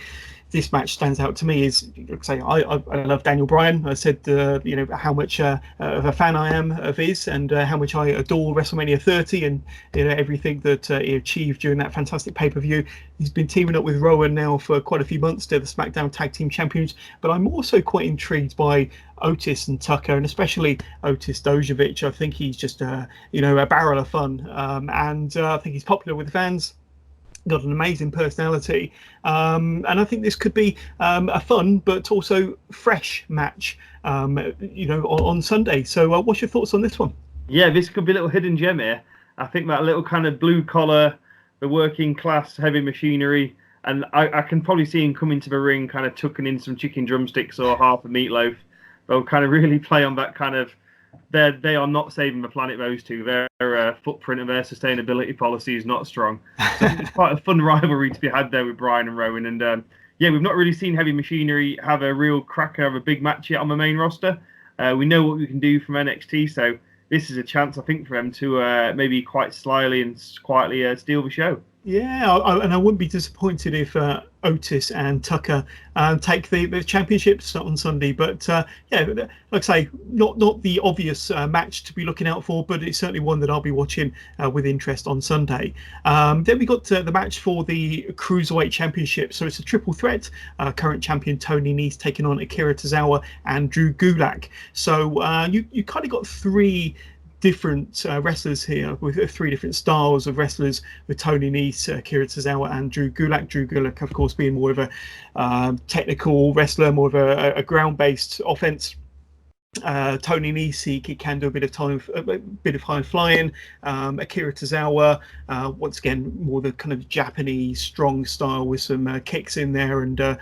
this match stands out to me is, say, I love Daniel Bryan. I said, how much of a fan I am of his, and how much I adore WrestleMania 30 and everything that he achieved during that fantastic pay-per-view. He's been teaming up with Rowan now for quite a few months. They're the SmackDown Tag Team Champions, but I'm also quite intrigued by Otis and Tucker, and especially Otis Dojovic. I think he's just a barrel of fun, and I think he's popular with the fans. Got an amazing personality, and I think this could be a fun but also fresh match, on Sunday. So, what's your thoughts on this one? Yeah, this could be a little hidden gem here. I think that little kind of blue collar, the working class Heavy Machinery, and I can probably see him coming to the ring, kind of tucking in some chicken drumsticks or half a meatloaf. They'll kind of really play on that kind of. They are not saving the planet, those two. Their footprint and their sustainability policy is not strong. So it's quite a fun rivalry to be had there with Bryan and Rowan. And we've not really seen Heavy Machinery have a real cracker of a big match yet on the main roster. We know what we can do from NXT, so this is a chance, I think, for them to maybe quite slyly and quietly steal the show. Yeah, and I wouldn't be disappointed if Otis and Tucker take the championships on Sunday. But like I say, not the obvious match to be looking out for, but it's certainly one that I'll be watching with interest on Sunday. Then we got the match for the Cruiserweight Championship. So it's a triple threat. Current champion Tony Nese taking on Akira Tozawa and Drew Gulak. So you kind of got three different wrestlers here with three different styles of wrestlers, with Tony Nese, Akira Tozawa and Drew Gulak. Drew Gulak, of course, being more of a technical wrestler, more of a ground-based offense. Tony Nese, he can do a bit of high flying. Akira Tozawa, once again, more the kind of Japanese strong style with some kicks in there. And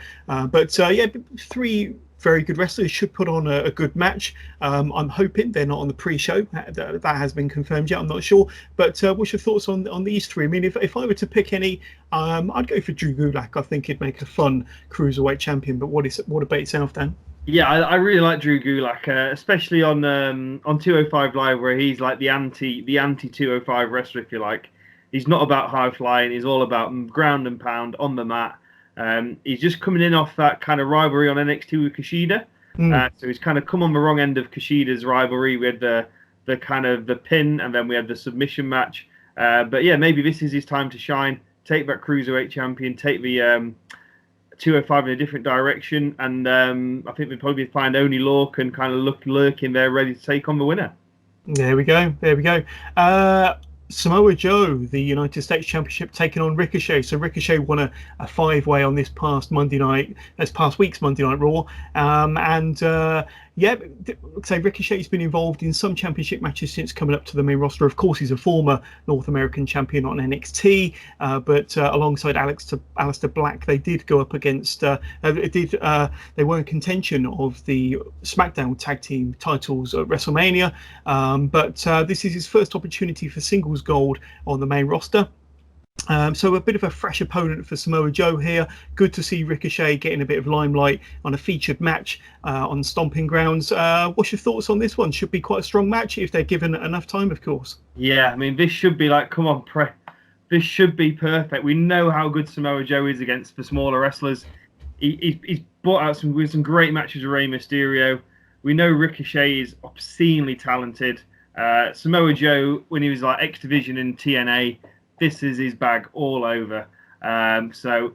three very good wrestlers should put on a good match. I'm hoping they're not on the pre-show. That has been confirmed yet. I'm not sure. But what's your thoughts on these three? I mean, if I were to pick any, I'd go for Drew Gulak. I think he'd make a fun cruiserweight champion. But what about yourself, Dan? Yeah, I really like Drew Gulak, especially on 205 Live, where he's like the anti 205 wrestler, if you like. He's not about high flying. He's all about ground and pound on the mat. He's just coming in off that kind of rivalry on NXT with Kushida. So he's kind of come on the wrong end of Kushida's rivalry with the kind of the pin, and then we had the submission match. But yeah, maybe this is his time to shine. Take that Cruiserweight champion, take the 205 in a different direction, and I think we'll probably find Oney Lorcan kind of lurking there, ready to take on the winner. There we go. Samoa Joe, the United States Championship, taking on Ricochet. So Ricochet won a 5-way on this past week's Monday Night Raw. Say Ricochet's been involved in some championship matches since coming up to the main roster. Of course, he's a former North American champion on NXT, but alongside Aleister Black, they did go up against. They were in contention of the SmackDown Tag Team titles at WrestleMania, but this is his first opportunity for singles gold on the main roster. So a bit of a fresh opponent for Samoa Joe here. Good to see Ricochet getting a bit of limelight on a featured match on Stomping Grounds. What's your thoughts on this one? Should be quite a strong match if they're given enough time, of course. Yeah, I mean, this should be like, come on, this should be perfect. We know how good Samoa Joe is against the smaller wrestlers. He's brought out some great matches with Rey Mysterio. We know Ricochet is obscenely talented. Samoa Joe, when he was like X Division in TNA, this is his bag all over. So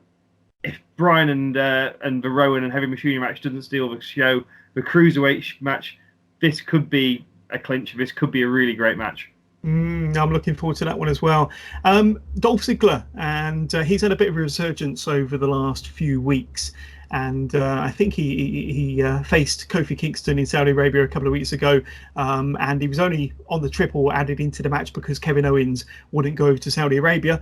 if Bryan and the Rowan and Heavy Machinery match doesn't steal the show, the Cruiserweight match, this could be a clincher. This could be a really great match. I'm looking forward to that one as well. Dolph Ziggler, and he's had a bit of a resurgence over the last few weeks. and I think he faced Kofi Kingston in Saudi Arabia a couple of weeks ago, and he was only on the triple added into the match because Kevin Owens wouldn't go over to Saudi Arabia.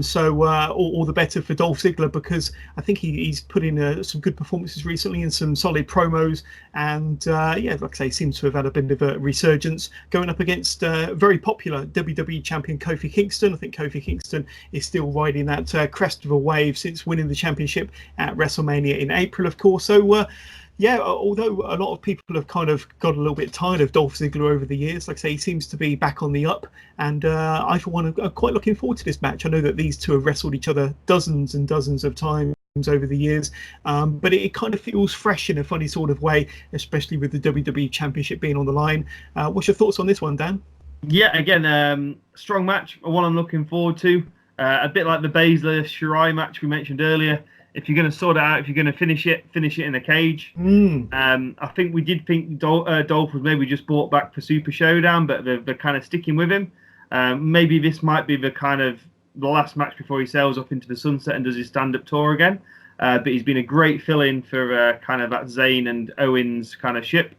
So all the better for Dolph Ziggler, because I think he's put in some good performances recently and some solid promos, and like I say, seems to have had a bit of a resurgence going up against very popular WWE champion Kofi Kingston. I think Kofi Kingston is still riding that crest of a wave since winning the championship at WrestleMania in April, of course. So although a lot of people have kind of got a little bit tired of Dolph Ziggler over the years, like I say, he seems to be back on the up, and I for one am quite looking forward to this match. I know that these two have wrestled each other dozens and dozens of times over the years, but it kind of feels fresh in a funny sort of way, especially with the WWE Championship being on the line. What's your thoughts on this one, Dan? Yeah, again, strong match, one I'm looking forward to. A bit like the Baszler Shirai match we mentioned earlier. If you're going to sort it out, if you're going to finish it in a cage. I think we did think Dolph was maybe just brought back for Super Showdown, but they're kind of sticking with him. Maybe this might be the last match before he sails off into the sunset and does his stand-up tour again. But he's been a great fill-in for kind of that Zayn and Owens kind of ship.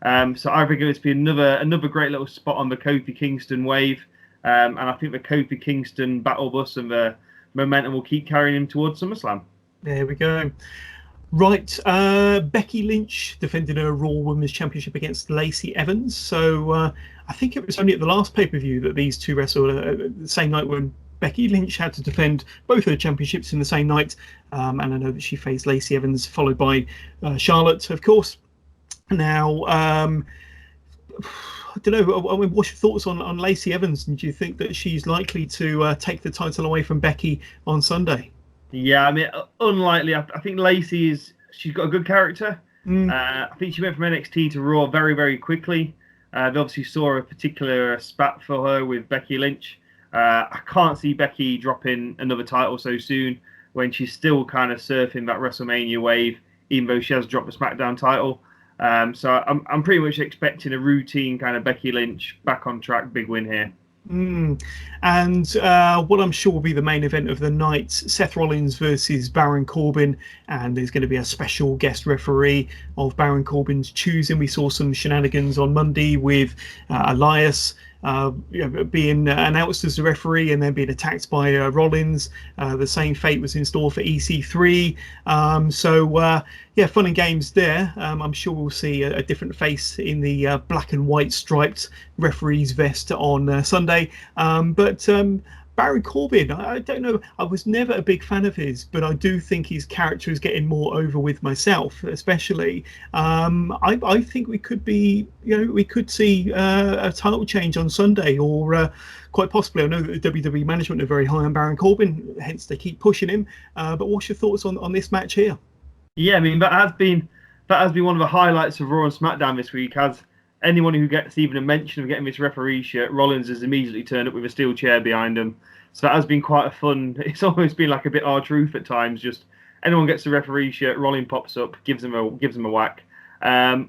So I think it's been another great little spot on the Kofi Kingston wave. And I think the Kofi Kingston battle bus and the momentum will keep carrying him towards SummerSlam. There we go. Right, Becky Lynch defended her Raw Women's Championship against Lacey Evans. So I think it was only at the last pay-per-view that these two wrestled the same night when Becky Lynch had to defend both her championships in the same night. And I know that she faced Lacey Evans, followed by Charlotte, of course. Now, I don't know. I mean, what's your thoughts on Lacey Evans? And do you think that she's likely to take the title away from Becky on Sunday? Yeah, I mean, unlikely. I think she's got a good character. I think she went from NXT to Raw very, very quickly. They obviously saw a particular spat for her with Becky Lynch. I can't see Becky dropping another title so soon when she's still kind of surfing that WrestleMania wave, even though she has dropped the SmackDown title. So I'm pretty much expecting a routine kind of Becky Lynch back on track, big win here. And what I'm sure will be the main event of the night, Seth Rollins versus Baron Corbin, and there's going to be a special guest referee of Baron Corbin's choosing. We saw some shenanigans on Monday with Elias being announced as the referee and then being attacked by Rollins. The same fate was in store for EC3. Fun and games there. I'm sure we'll see a different face in the black and white striped referee's vest on Sunday. Baron Corbin, I don't know. I was never a big fan of his, but I do think his character is getting more over with myself, especially. I think we could see a title change on Sunday, or quite possibly. I know that the WWE management are very high on Baron Corbin, hence they keep pushing him. But what's your thoughts on this match here? Yeah, I mean, that has been one of the highlights of Raw and SmackDown this week. Has anyone who gets even a mention of getting this referee shirt, Rollins has immediately turned up with a steel chair behind him. So that has been quite a fun. It's almost been like a bit R-Truth at times. Just anyone gets the referee shirt, Rollins pops up, gives him a whack. I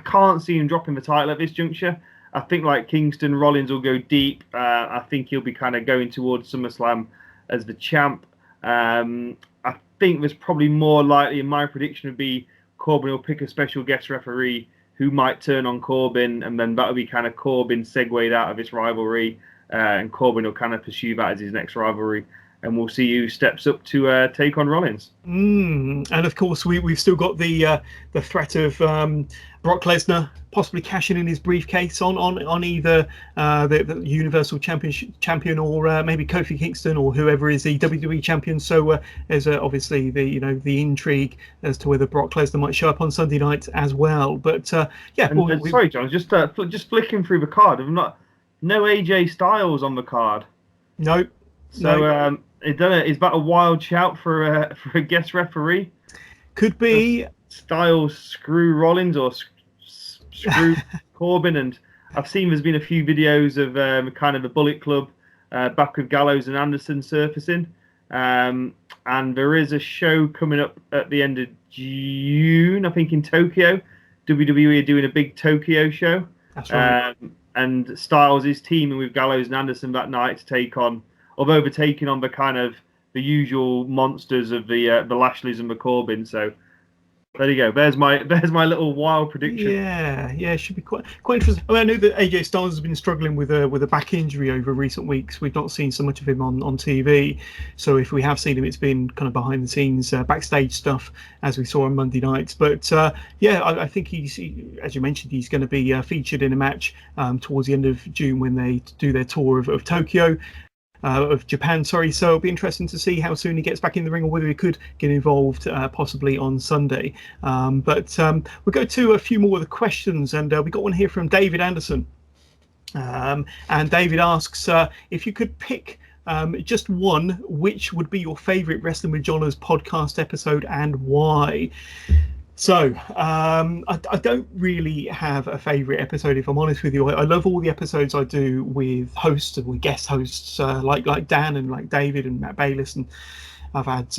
can't see him dropping the title at this juncture. I think like Kingston, Rollins will go deep. I think he'll be kind of going towards SummerSlam as the champ. I think there's probably more likely, in my prediction, would be Corbin will pick a special guest referee who might turn on Corbin, and then that'll be kind of Corbin segued out of this rivalry, and Corbin will kind of pursue that as his next rivalry, and we'll see who steps up to take on Rollins. And of course, we've still got the threat of Brock Lesnar possibly cashing in his briefcase on either the Universal Champion or maybe Kofi Kingston or whoever is the WWE champion. So there's obviously the intrigue as to whether Brock Lesnar might show up on Sunday night as well. But sorry, John, just flicking through the card. No AJ Styles on the card. No. So is that a wild shout for a guest referee? Could be. Styles screw Rollins or screw Corbin, and I've seen there's been a few videos of kind of the Bullet Club back with Gallows and Anderson surfacing, and there is a show coming up at the end of June, I think, in Tokyo. WWE are doing a big Tokyo show. That's right. And Styles is teaming with Gallows and Anderson that night to take on, although they're taking on the kind of the usual monsters of the Lashleys and the Corbin. So There you go. There's my little wild prediction. Yeah, should be quite interesting. I mean, I know that AJ Styles has been struggling with a back injury over recent weeks. We've not seen so much of him on TV, so if we have seen him, it's been kind of behind the scenes, backstage stuff, as we saw on Monday nights. But I think as you mentioned, he's going to be featured in a match towards the end of June when they do their tour of Tokyo. Of Japan, sorry. So it'll be interesting to see how soon he gets back in the ring, or whether he could get involved possibly on Sunday. But we'll go to a few more of the questions, and we got one here from David Anderson. And David asks if you could pick just one, which would be your favourite Wrestling with Johners podcast episode and why? So I don't really have a favourite episode, if I'm honest with you. I love all the episodes I do with hosts and with guest hosts like Dan and like David and Matt Bayliss, and I've had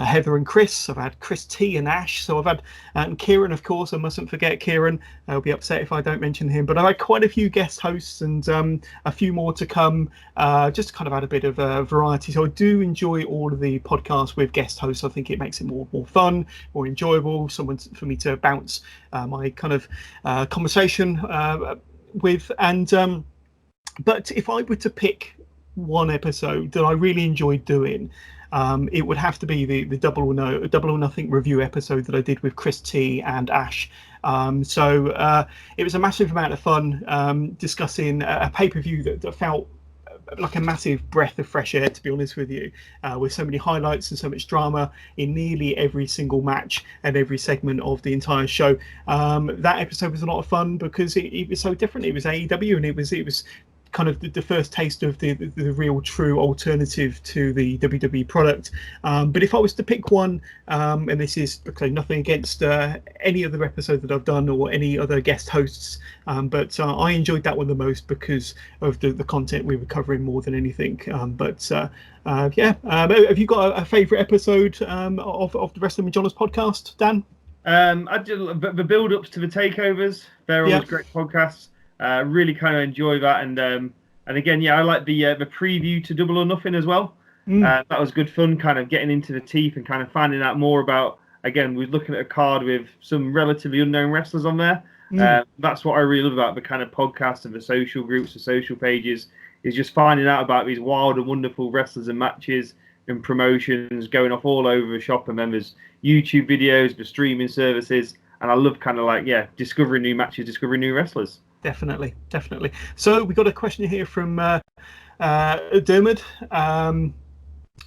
Heather and Chris. I've had Chris T and Ash. So I've had and Kieran, of course. I mustn't forget Kieran. I'll be upset if I don't mention him. But I've had quite a few guest hosts and a few more to come. Just to kind of add a bit of variety. So I do enjoy all of the podcasts with guest hosts. I think it makes it more fun, more enjoyable. Someone for me to bounce my kind of conversation with. And but if I were to pick one episode that I really enjoyed doing, it would have to be the Double or Nothing review episode that I did with Chris T and Ash. So it was a massive amount of fun discussing a pay-per-view that felt like a massive breath of fresh air, to be honest with you, with so many highlights and so much drama in nearly every single match and every segment of the entire show. That episode was a lot of fun because it was so different. It was AEW, and it was kind of the first taste of the real true alternative to the WWE product. But if I was to pick one, and this is okay, nothing against any other episode that I've done or any other guest hosts, but I enjoyed that one the most because of the content we were covering more than anything. Have you got a favourite episode of the Wrestling with Johners podcast, Dan? I did the build-ups to the takeovers. They're always great podcasts. Really kind of enjoy that, and again, I like the preview to Double or Nothing as well. That was good fun, kind of getting into the teeth and kind of finding out more about. Again, we're looking at a card with some relatively unknown wrestlers on there. That's what I really love about the kind of podcast and the social groups, the social pages, is just finding out about these wild and wonderful wrestlers and matches and promotions going off all over the shop. And then there's YouTube videos, the streaming services, and I love kind of like discovering new matches, discovering new wrestlers. Definitely. So we got a question here from Dermot.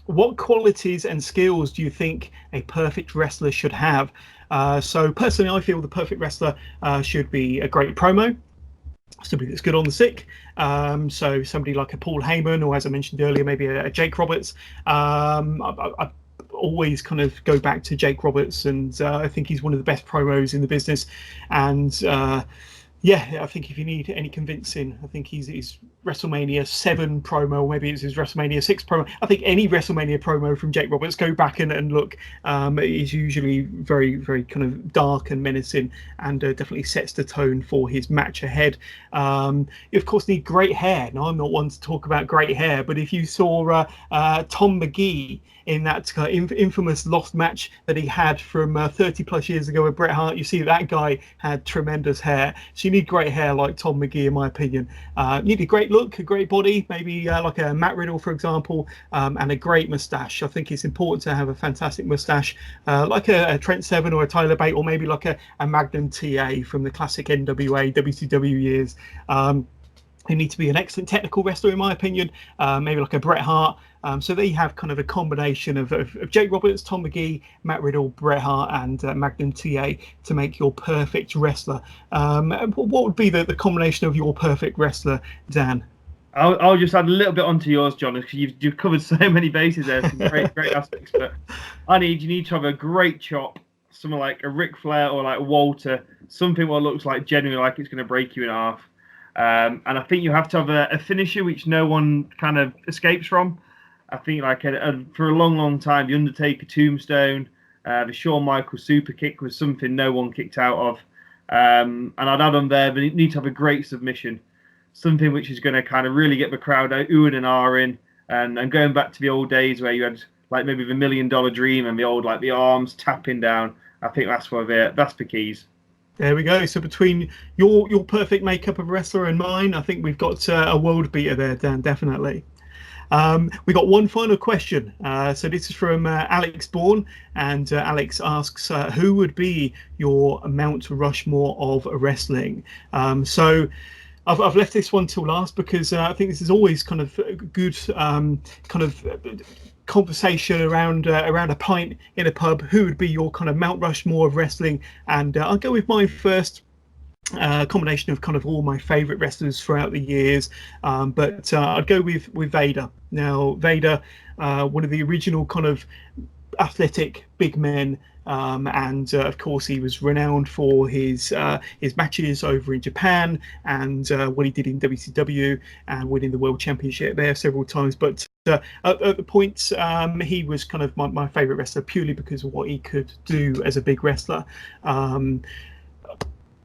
What qualities and skills do you think a perfect wrestler should have? So personally, I feel the perfect wrestler should be a great promo, somebody that's good on the stick. So somebody like a Paul Heyman, or as I mentioned earlier, maybe a Jake Roberts. I always kind of go back to Jake Roberts, and I think he's one of the best promos in the business. And I think if you need any convincing, I think his WrestleMania 7 promo, or maybe it's his WrestleMania 6 promo. I think any WrestleMania promo from Jake Roberts, go back and look, is usually very, very kind of dark and menacing, and definitely sets the tone for his match ahead. You, of course, need great hair. Now, I'm not one to talk about great hair, but if you saw Tom McGee in that infamous lost match that he had from 30 plus years ago with Bret Hart, you see that guy had tremendous hair. So you need great hair like Tom McGee, in my opinion. You need a great look, a great body, maybe like a Matt Riddle, for example, and a great moustache. I think it's important to have a fantastic moustache, like a Trent Seven or a Tyler Bate, or maybe like a Magnum TA from the classic NWA, WCW years. You need to be an excellent technical wrestler, in my opinion, maybe like a Bret Hart. So there you have kind of a combination of Jake Roberts, Tom McGee, Matt Riddle, Bret Hart, and Magnum TA to make your perfect wrestler. What would be the combination of your perfect wrestler, Dan? I'll just add a little bit onto yours, John, because you've covered so many bases there, some great aspects. But you need to have a great chop, someone like a Ric Flair or like Walter, something what looks like genuinely like it's going to break you in half. And I think you have to have a finisher which no one kind of escapes from. I think for a long time, the Undertaker Tombstone, the Shawn Michaels super kick was something no one kicked out of. And I'd add on there, but you need to have a great submission, something which is going to kind of really get the crowd out, oohing and ahhing, and going back to the old days where you had like maybe the $1 Million Dream and the old like the arms tapping down. I think that's the keys. There we go. So between your perfect makeup of wrestler and mine, I think we've got a world beater there, Dan, definitely. We got one final question. So this is from Alex Bourne, and Alex asks, who would be your Mount Rushmore of wrestling? So I've left this one till last because I think this is always kind of a good conversation around a pint in a pub. Who would be your kind of Mount Rushmore of wrestling? And I'll go with mine first. Combination of kind of all my favorite wrestlers throughout the years, but I'd go with Vader. Now Vader, one of the original kind of athletic big men, and of course he was renowned for his matches over in Japan and what he did in WCW and winning the World Championship there several times. But at the point, he was kind of my favorite wrestler purely because of what he could do as a big wrestler.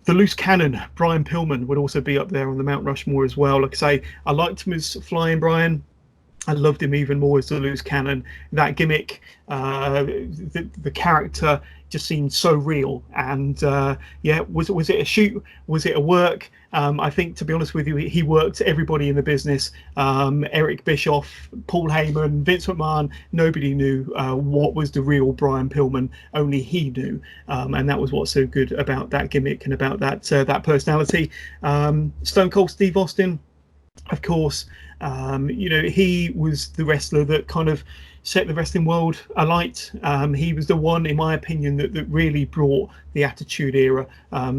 The loose cannon, Brian Pillman, would also be up there on the Mount Rushmore as well. Like I say, I liked him as Flying Brian. I loved him even more as the loose cannon. That gimmick, the character just seemed so real. And was it a shoot? Was it a work? I think, to be honest with you, he worked everybody in the business. Eric Bischoff, Paul Heyman, Vince McMahon. Nobody knew what was the real Brian Pillman. Only he knew, and that was what's so good about that gimmick and about that personality. Stone Cold Steve Austin, of course. He was the wrestler that kind of set the wrestling world alight. He was the one, in my opinion, that really brought the Attitude Era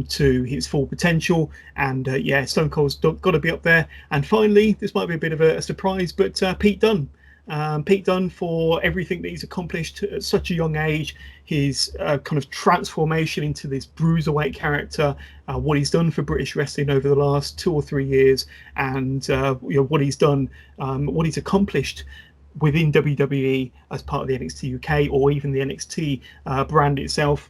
to its full potential. And Stone Cold's got to be up there. And finally, this might be a bit of a surprise, but Pete Dunne. Pete Dunne, for everything that he's accomplished at such a young age, his kind of transformation into this bruiserweight character, what he's done for British wrestling over the last 2 or 3 years, and what he's done, what he's accomplished within WWE as part of the NXT UK or even the NXT brand itself.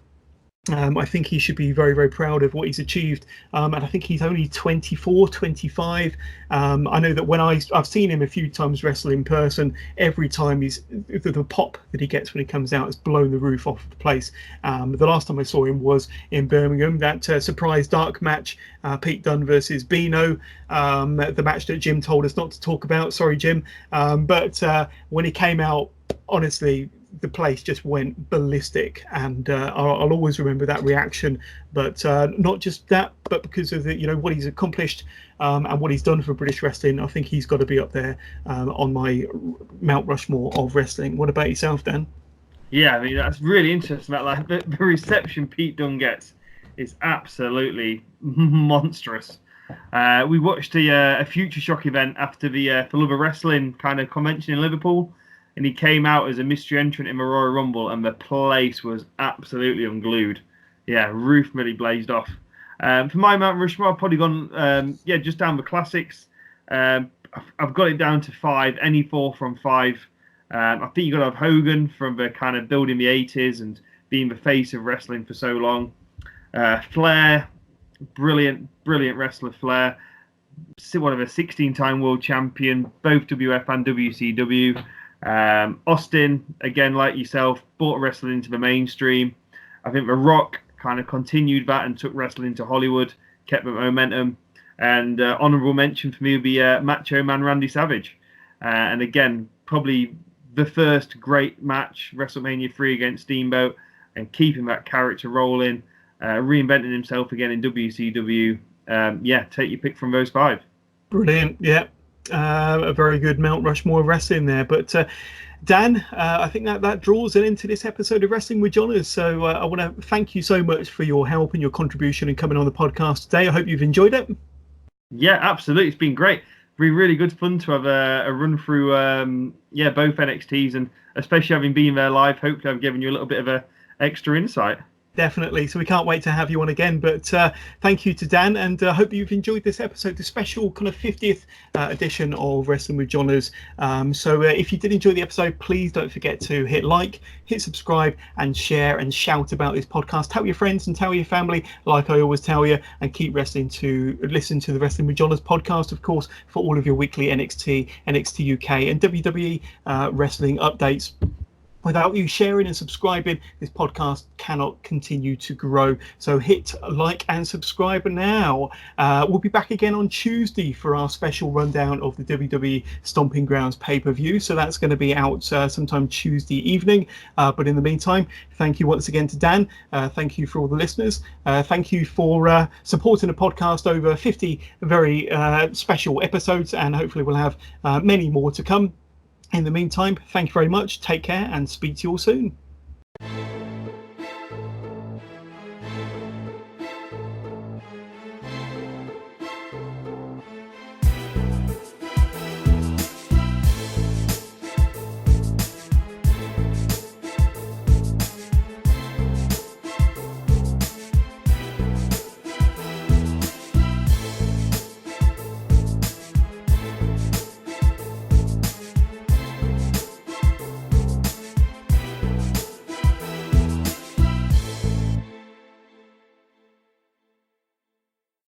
I think he should be very, very proud of what he's achieved. And I think he's only 24, 25. I know that when I've seen him a few times wrestle in person, every time the pop that he gets when he comes out has blown the roof off the place. The last time I saw him was in Birmingham, that surprise dark match, Pete Dunne versus Bino, the match that Jim told us not to talk about. Sorry, Jim. But when he came out, honestly, the place just went ballistic, and I'll always remember that reaction. But not just that, but because of what he's accomplished and what he's done for British wrestling, I think he's got to be up there on my Mount Rushmore of wrestling. What about yourself, Dan? Yeah, I mean, that's really interesting. Like the reception Pete Dunne gets is absolutely monstrous. We watched a Future Shock event after the For Love of Wrestling kind of convention in Liverpool. And he came out as a mystery entrant in the Royal Rumble, and the place was absolutely unglued. Yeah, roof really blazed off. For my Mount Rushmore, I've probably gone, just down the classics. I've got it down to 5, any 4 from 5. I think you've got to have Hogan from the kind of building the 80s and being the face of wrestling for so long. Flair, brilliant wrestler Flair. One of a 16-time world champion, both WF and WCW. Austin, again, like yourself, brought wrestling into the mainstream. I think The Rock kind of continued that and took wrestling to Hollywood, kept the momentum. And honourable mention for me would be Macho Man Randy Savage. And again, probably the first great match, WrestleMania 3 against Steamboat, and keeping that character rolling, reinventing himself again in WCW. Take your pick from those 5. Brilliant, yeah. A very good Mount Rushmore of wrestling there. But Dan, I think that draws it into this episode of Wrestling with Johners. So I want to thank you so much for your help and your contribution and coming on the podcast today. I hope you've enjoyed it. Yeah, absolutely. It's been great. Been really good fun to have a run through both NXTs, and especially having been there live, hopefully I've given you a little bit of a extra insight. Definitely. So we can't wait to have you on again. But thank you to Dan, and I hope you've enjoyed this episode, the special kind of 50th edition of Wrestling with Johners. So if you did enjoy the episode, please don't forget to hit like, hit subscribe, and share and shout about this podcast. Tell your friends and tell your family, like I always tell you, and keep listen to the Wrestling with Johners podcast, of course, for all of your weekly NXT, NXT UK, and WWE wrestling updates. Without you sharing and subscribing, this podcast cannot continue to grow. So hit like and subscribe now. We'll be back again on Tuesday for our special rundown of the WWE Stomping Grounds pay-per-view. So that's going to be out sometime Tuesday evening. But in the meantime, thank you once again to Dan. Thank you for all the listeners. Thank you for supporting the podcast over 50 very special episodes. And hopefully we'll have many more to come. In the meantime, thank you very much. Take care and speak to you all soon.